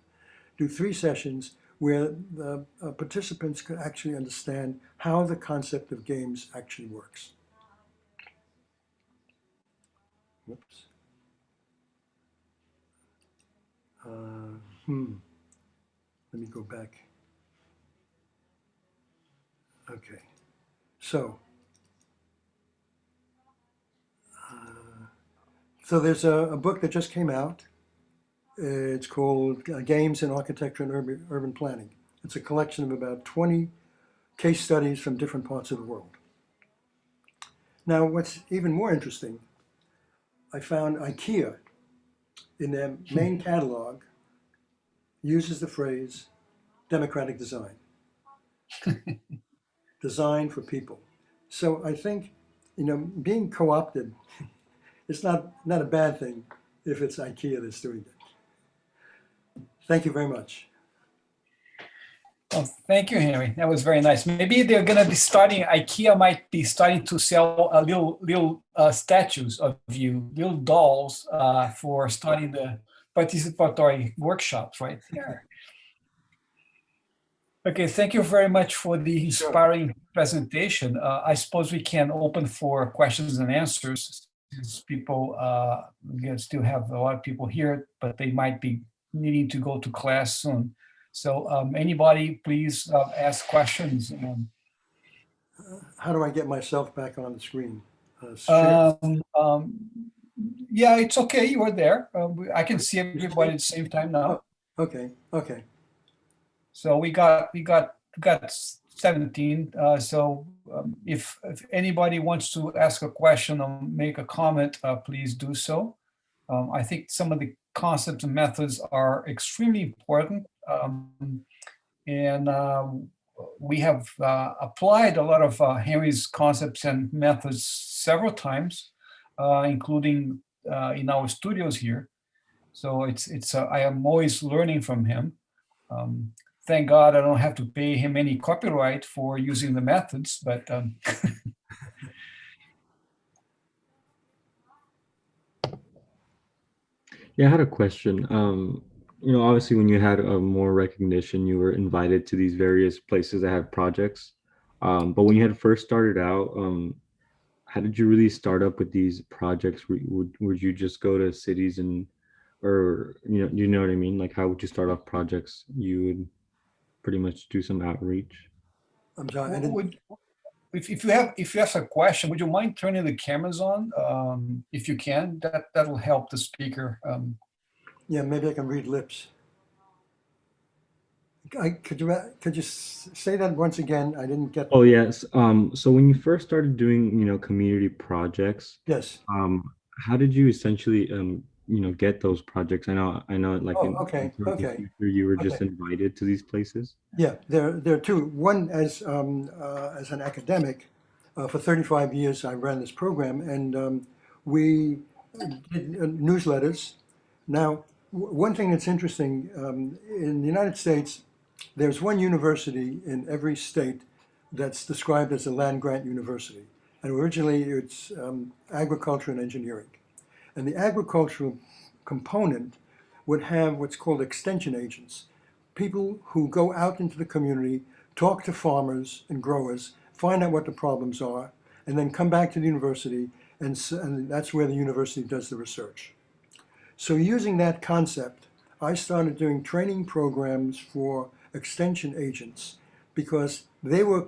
Do 3 sessions where the participants could actually understand how the concept of games actually works. Whoops. Let me go back. Okay. So there's a book that just came out. It's called Games in Architecture and Urban Planning. It's a collection of about 20 case studies from different parts of the world. Now, what's even more interesting, I found IKEA in their main catalog uses the phrase democratic design. Design for people. So I think, being co-opted is not a bad thing if it's IKEA that's doing it. Thank you very much. Well, thank you, Henry. That was very nice. Maybe they're going to be starting, IKEA might be starting to sell little statues of you, little dolls for starting the participatory workshops right there. Okay, thank you very much for the inspiring presentation. I suppose we can open for questions and answers since people, we still have a lot of people here, but they might be needing to go to class soon. So anybody, please ask questions. How do I get myself back on the screen? Yeah, it's okay. You are there. I can see everybody at the same time now. Oh, okay. So we got 17. So if anybody wants to ask a question or make a comment, please do so. I think some of the concepts and methods are extremely important. And we have applied a lot of Henry's concepts and methods several times, including in our studios here. So I am always learning from him. Thank God I don't have to pay him any copyright for using the methods, but Yeah, I had a question. Obviously when you had more recognition, you were invited to these various places that have projects. But when you had first started out, how did you really start up with these projects? Would you just go to cities or you know what I mean? Like, how would you start off projects? You would pretty much do some outreach. I'm sorry. if you have a question, would you mind turning the cameras on? If you can, that'll help the speaker. Yeah, maybe I can read lips. Could you say that once again? I didn't get. Oh yes. So when you first started doing community projects, Yes. How did you essentially get those projects? I know like in Okay. future you were just invited to these places. Yeah, there are two. One, as an academic, for 35 years I ran this program, and we did newsletters. Now, one thing that's interesting, in the United States, there's one university in every state that's described as a land-grant university. And originally it's agriculture and engineering. And the agricultural component would have what's called extension agents, people who go out into the community, talk to farmers and growers, find out what the problems are, and then come back to the university, and that's where the university does the research. So using that concept, I started doing training programs for extension agents because they were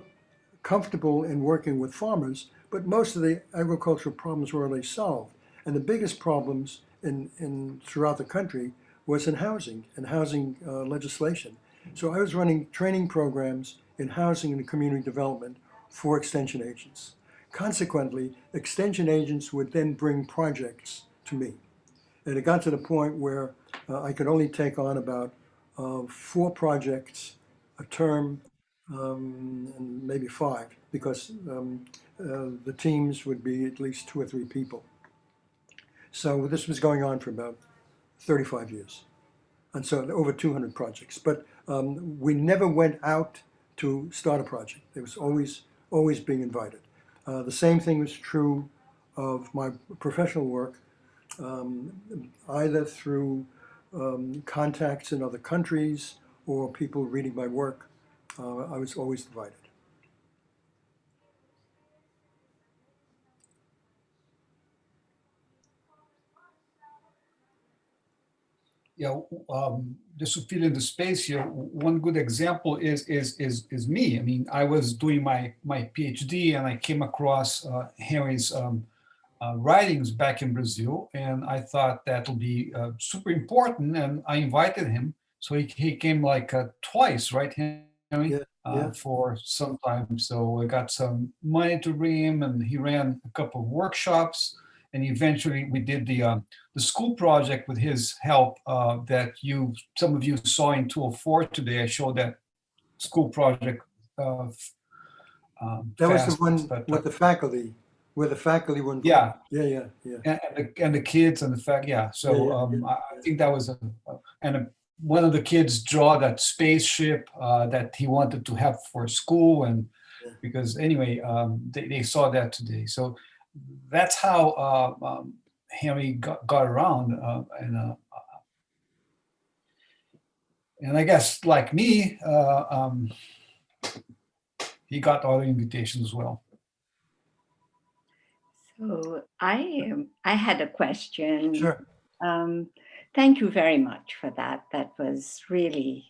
comfortable in working with farmers, but most of the agricultural problems were already solved. And the biggest problems in throughout the country was in housing and housing legislation. So I was running training programs in housing and community development for extension agents. Consequently, extension agents would then bring projects to me. And it got to the point where I could only take on about 4 projects a term, and maybe 5, because the teams would be at least 2 or 3 people. So this was going on for about 35 years, and so over 200 projects. But we never went out to start a project. It was always being invited. The same thing was true of my professional work, either through contacts in other countries or people reading my work. I was always invited. Yeah, just to fill in the space here, one good example is me. I mean, I was doing my PhD and I came across Henry's writings back in Brazil, and I thought that would be super important, and I invited him. So he came like twice, right, Henry? Yeah, yeah. For some time. So I got some money to bring him, and he ran a couple of workshops, and eventually we did the school project with his help that some of you saw in 204 today. I showed that school project That was the fast, one but with the faculty, where the faculty were involved. yeah, Yeah. and the kids and the fact, yeah. So Yeah. I think that was one of the kids draw that spaceship that he wanted to have for school, and Yeah. because anyway, they saw that today. So that's how Henry got around, and I guess like me, he got other invitations as well. So I had a question. Sure. Thank you very much for that. That was really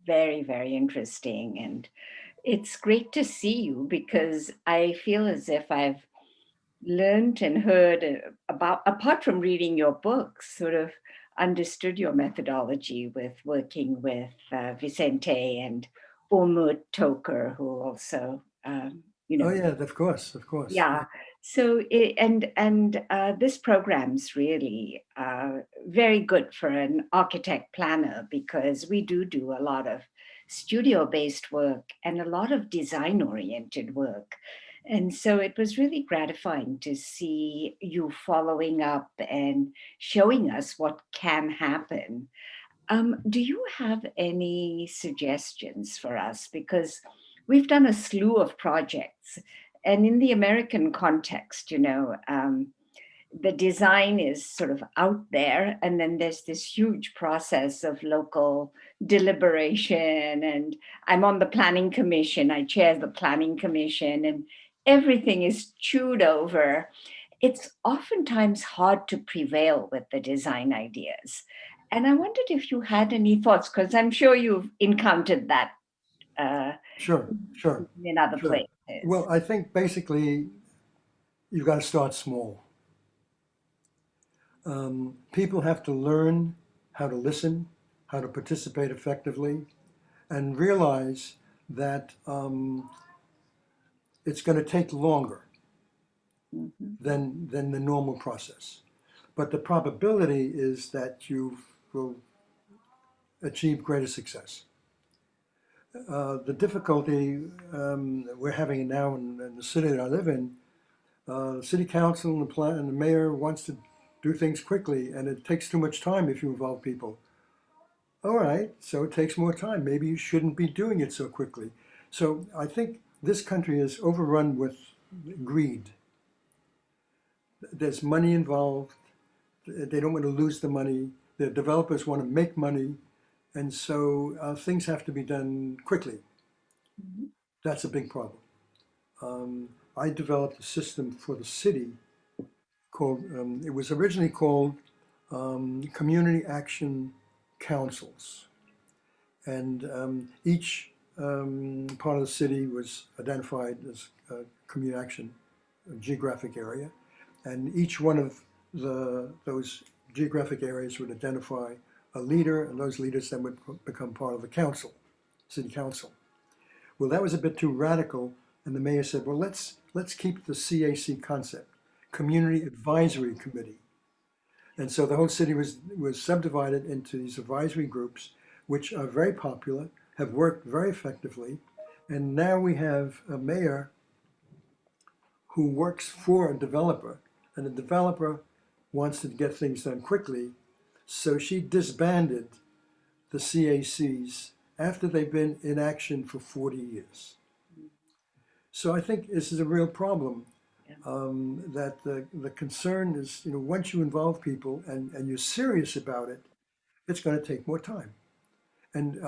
very, very interesting. And it's great to see you because I feel as if I've learned and heard about, apart from reading your books, sort of understood your methodology with working with Vicente and Umut Toker, who also, Oh yeah, of course, of course. yeah. So this program's really very good for an architect planner because we do a lot of studio-based work and a lot of design-oriented work. And so it was really gratifying to see you following up and showing us what can happen. Do you have any suggestions for us? Because we've done a slew of projects, and in the American context, the design is sort of out there, and then there's this huge process of local deliberation. And I'm on the planning commission, I chair the planning commission, and everything is chewed over. It's oftentimes hard to prevail with the design ideas. And I wondered if you had any thoughts, because I'm sure you've encountered that uh, Sure, sure, in other sure. places. Well, I think basically you've got to start small. People have to learn how to listen, how to participate effectively, and realize that it's going to take longer Mhm. than the normal process. But the probability is that you will achieve greater success. The difficulty we're having now in the city that I live in, the city council and the mayor wants to do things quickly, and it takes too much time if you involve people. All right, so it takes more time. Maybe you shouldn't be doing it so quickly. So I think this country is overrun with greed. There's money involved. They don't want to lose the money. The developers want to make money. And so things have to be done quickly. Mhm. That's a big problem. I developed a system for the city called, it was originally called Community Action councils. And each part of the city was identified as a community action, a geographic area. And each one of those geographic areas would identify a leader, and those leaders then would become part of the council, city council. Well, that was a bit too radical, and the mayor said, well, let's keep the CAC concept, Community Advisory Committee. And so the whole city was subdivided into these advisory groups, which are very popular, have worked very effectively. And now we have a mayor who works for a developer, and the developer wants to get things done quickly. So she disbanded the CACs after they've been in action for 40 years. So I think this is a real problem. That the concern is, once you involve people and you're serious about it, it's going to take more time. And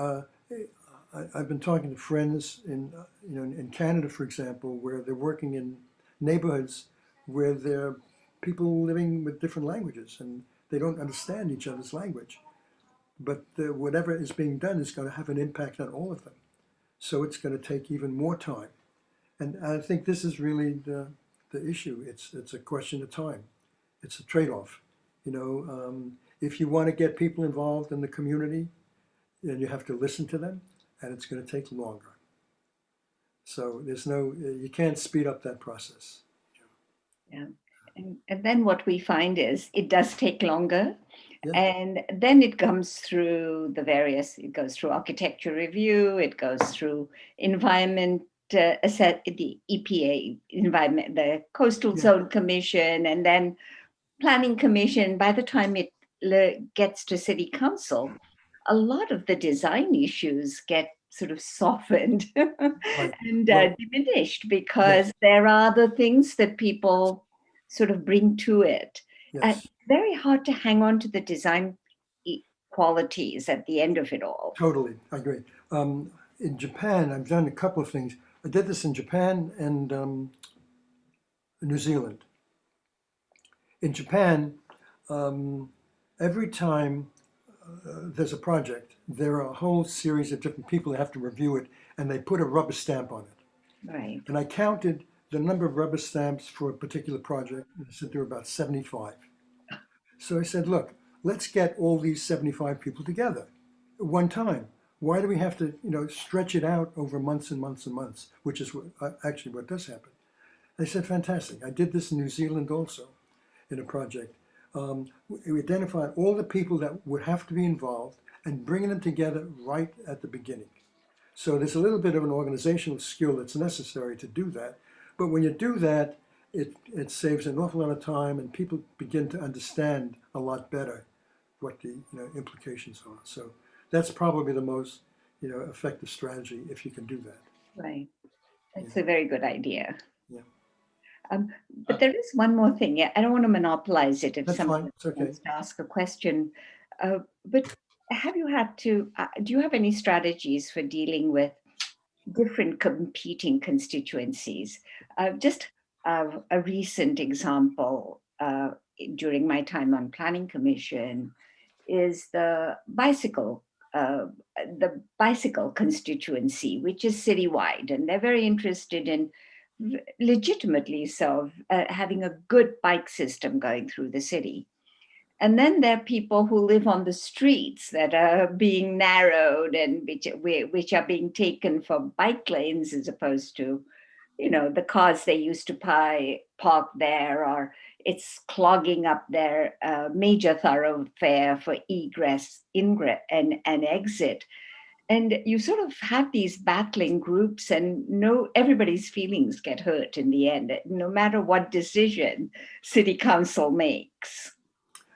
I've been talking to friends in Canada, for example, where they're working in neighborhoods where there are people living with different languages and they don't understand each other's language. But whatever is being done is going to have an impact on all of them. So it's going to take even more time. And I think this is really the issue. It's a question of time. It's a trade-off. If you want to get people involved in the community, then you have to listen to them, and it's going to take longer. So you can't speed up that process. Yeah. And then what we find is it does take longer. Yeah. And then it goes through it goes through architecture review, it goes through environment, the EPA, environment, the Coastal Zone Commission, and then Planning Commission. By the time it gets to City Council, a lot of the design issues get sort of softened and diminished because there are the things that people sort of bring to it. Yes. And it's very hard to hang on to the design qualities at the end of it all. Totally, I agree. In Japan, I've done a couple of things. I did this in Japan and New Zealand. In Japan, every time there's a project, there are a whole series of different people that have to review it, and they put a rubber stamp on it. Right. And I counted the number of rubber stamps for a particular project, and I said there were about 75. So I said, look, let's get all these 75 people together at one time. Why do we have to, stretch it out over months and months and months, which is actually what does happen. They said, fantastic. I did this in New Zealand also in a project. We identified all the people that would have to be involved and bringing them together right at the beginning. So there's a little bit of an organizational skill that's necessary to do that. But when you do that, it saves an awful lot of time, and people begin to understand a lot better what the implications are. So that's probably the most effective strategy if you can do that. Right. That's a very good idea. Yeah. But there is one more thing. Yeah, I don't want to monopolize it if That's someone fine. It's okay. wants to ask a question. But have you had to, do you have any strategies for dealing with different competing constituencies? Just a recent example during my time on Planning Commission is the bicycle constituency, which is citywide, and they're very interested in legitimately so, having a good bike system going through the city. And then there are people who live on the streets that are being narrowed and which are being taken for bike lanes as opposed to, the cars they used to park there, or it's clogging up their major thoroughfare for egress, ingress, and exit. And you sort of have these battling groups, and everybody's feelings get hurt in the end, no matter what decision City Council makes.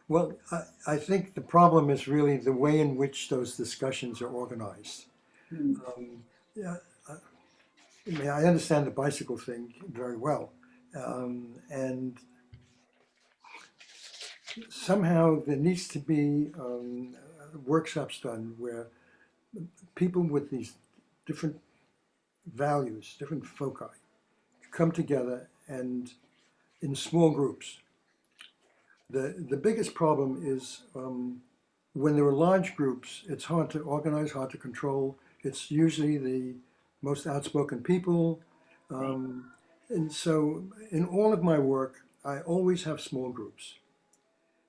Well, I think the problem is really the way in which those discussions are organized. I understand the bicycle thing very well. And somehow there needs to be workshops done where people with these different values, different foci, come together and in small groups. The biggest problem is when there are large groups, it's hard to organize, hard to control. It's usually the most outspoken people. And so in all of my work, I always have small groups.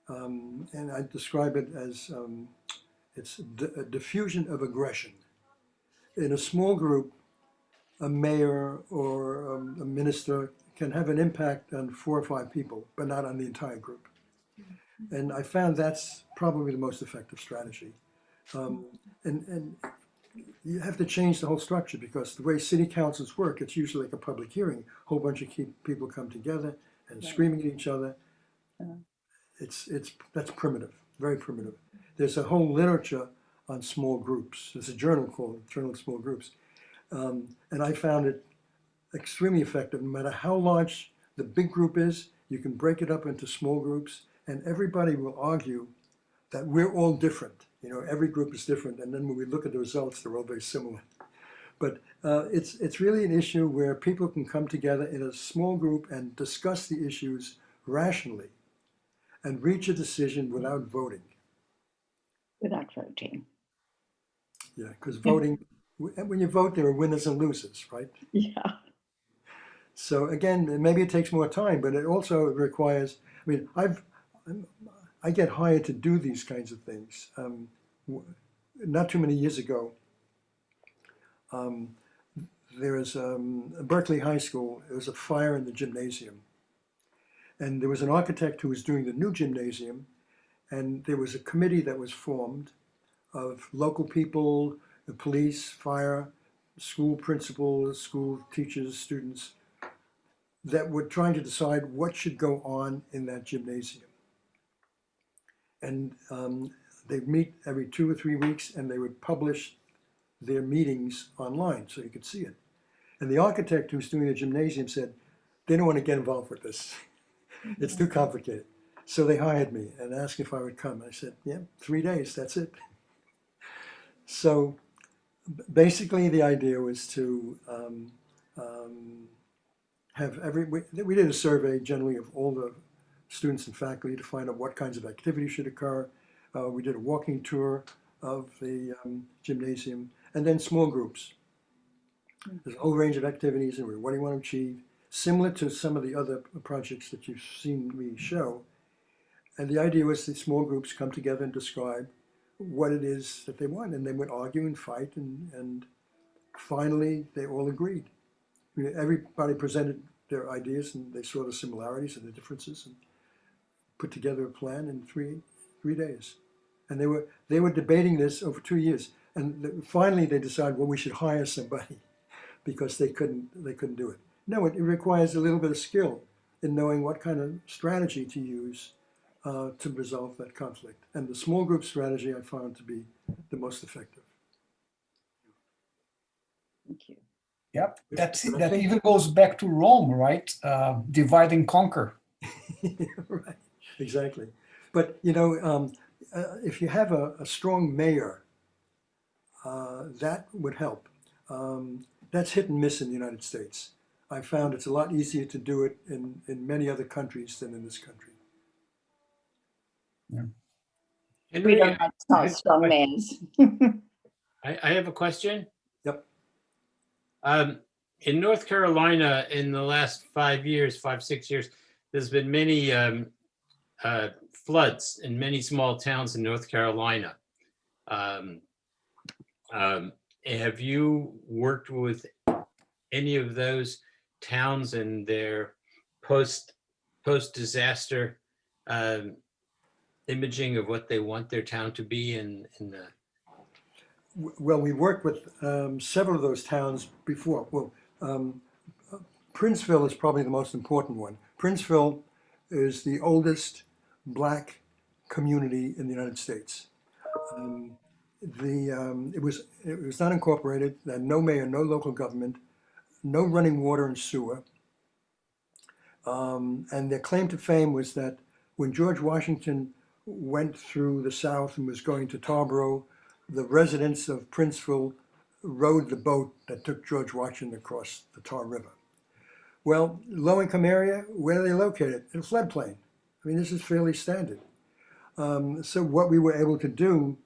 And I describe it as it's a diffusion of aggression. In a small group, a mayor or a minister can have an impact on 4 or 5 people, but not on the entire group. And I found that's probably the most effective strategy. And you have to change the whole structure, because the way city councils work, it's usually like a public hearing. A whole bunch of people come together and screaming at each other. That's primitive, very primitive. There's a whole literature on small groups. There's a journal called Journal of Small Groups. And I found it extremely effective. No matter how large the big group is, you can break it up into small groups, and everybody will argue that we're all different. You know, every group is different, and then when we look at the results, they're all very similar. But it's really an issue where people can come together in a small group and discuss the issues rationally and reach a decision without voting. Without voting. Yeah, because voting, when you vote, there are winners and losers, right? Yeah. So again, maybe it takes more time, but it also requires, I mean, I get hired to do these kinds of things. Not too many years ago, there was Berkeley High School, there was a fire in the gymnasium. And there was an architect who was doing the new gymnasium, and there was a committee that was formed of local people, the police, fire, school principals, school teachers, students, that were trying to decide what should go on in that gymnasium. And they'd meet every 2 or 3 weeks, and they would publish their meetings online so you could see it. And the architect who's doing the gymnasium said, they don't want to get involved with this. It's too complicated. So they hired me and asked if I would come. I said, yeah, 3 days, that's it. So basically the idea was to we did a survey generally of all the students and faculty to find out what kinds of activities should occur. We did a walking tour of the gymnasium, and then small groups. There's a whole range of activities, and what do you want to achieve? Similar to some of the other projects that you've seen me show. And the idea was that small groups come together and describe what it is that they want, and they would argue and fight, and finally they all agreed. I mean, everybody presented their ideas, and they saw the similarities and the differences, and put together a plan in three days. And they were debating this over 2 years, and finally they decided, well, we should hire somebody because they couldn't do it. No, it requires a little bit of skill in knowing what kind of strategy to use to resolve that conflict. And the small group strategy I found to be the most effective. Thank you. Yep, that even goes back to Rome, right? Divide and conquer. Right, exactly. But you know, if you have a strong mayor, that would help. That's hit and miss in the United States. I found it's a lot easier to do it in many other countries than in this country. Yeah. We Henry, don't have strong mayors. I have a question. Yep. In North Carolina, in the last 5 years, 6 years, there's been many floods in many small towns in North Carolina. Have you worked with any of those towns and their post-disaster imaging of what they want their town to be in the? Well, we worked with several of those towns before. Well, Princeville is probably the most important one. Princeville is the oldest Black community in the United States. It was not incorporated. Had no mayor, no local government, no running water and sewer. And their claim to fame was that when George Washington went through the South and was going to Tarboro, the residents of Princeville rowed the boat that took George Washington across the Tar River. Well, low-income area, where are they located? In a floodplain. I mean, this is fairly standard. So what we were able to do,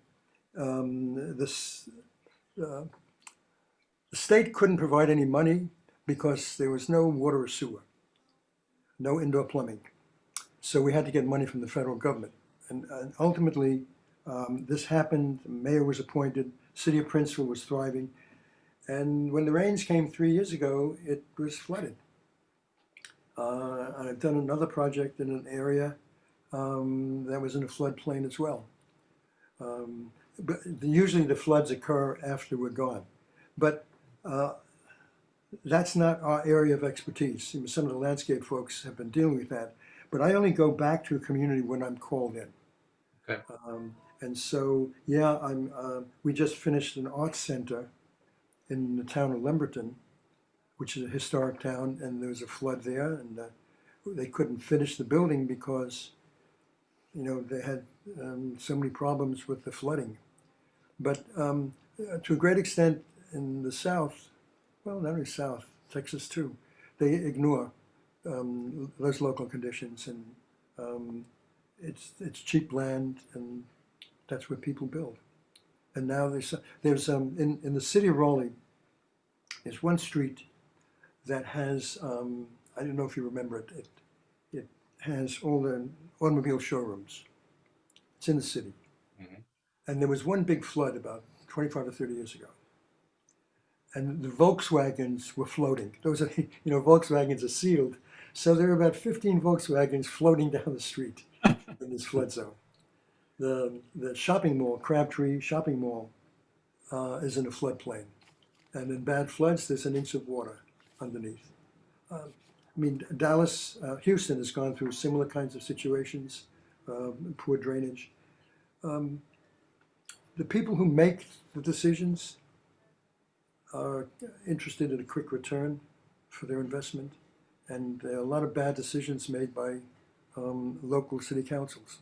the state couldn't provide any money because there was no water or sewer, no indoor plumbing. So we had to get money from the federal government. And ultimately, this happened, the mayor was appointed, city of Princeville was thriving. And when the rains came 3 years ago, it was flooded. I've done another project in an area that was in a floodplain as well. But usually the floods occur after we're gone. But that's not our area of expertise. Some of the landscape folks have been dealing with that. But I only go back to a community when I'm called in. Okay. And so, yeah, we just finished an arts center in the town of Lemberton, which is a historic town, and there was a flood there, and they couldn't finish the building because, you know, they had so many problems with the flooding. But to a great extent in the South, well, not only South, Texas too, they ignore those local conditions, and it's cheap land, and that's where people build. And now there's in the city of Raleigh, there's one street that has I don't know if you remember it. It has all the automobile showrooms. It's in the city, and there was one big flood about 25 or 30 years ago, and the Volkswagens were floating. Those are, you know, Volkswagens are sealed, so there were about 15 Volkswagens floating down the street in this flood zone. The shopping mall, Crabtree Shopping Mall, is in a floodplain, and in bad floods, there's an inch of water underneath. I mean, Dallas, Houston has gone through similar kinds of situations, poor drainage. The people who make the decisions are interested in a quick return for their investment, and there are a lot of bad decisions made by local city councils.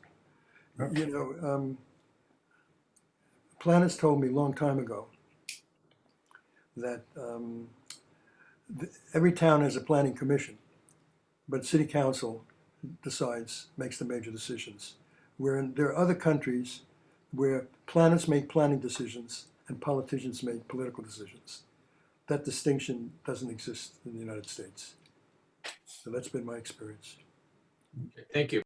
You know, planners told me a long time ago that every town has a planning commission, but city council makes the major decisions. There are other countries where planners make planning decisions and politicians make political decisions. That distinction doesn't exist in the United States. So that's been my experience. Thank you.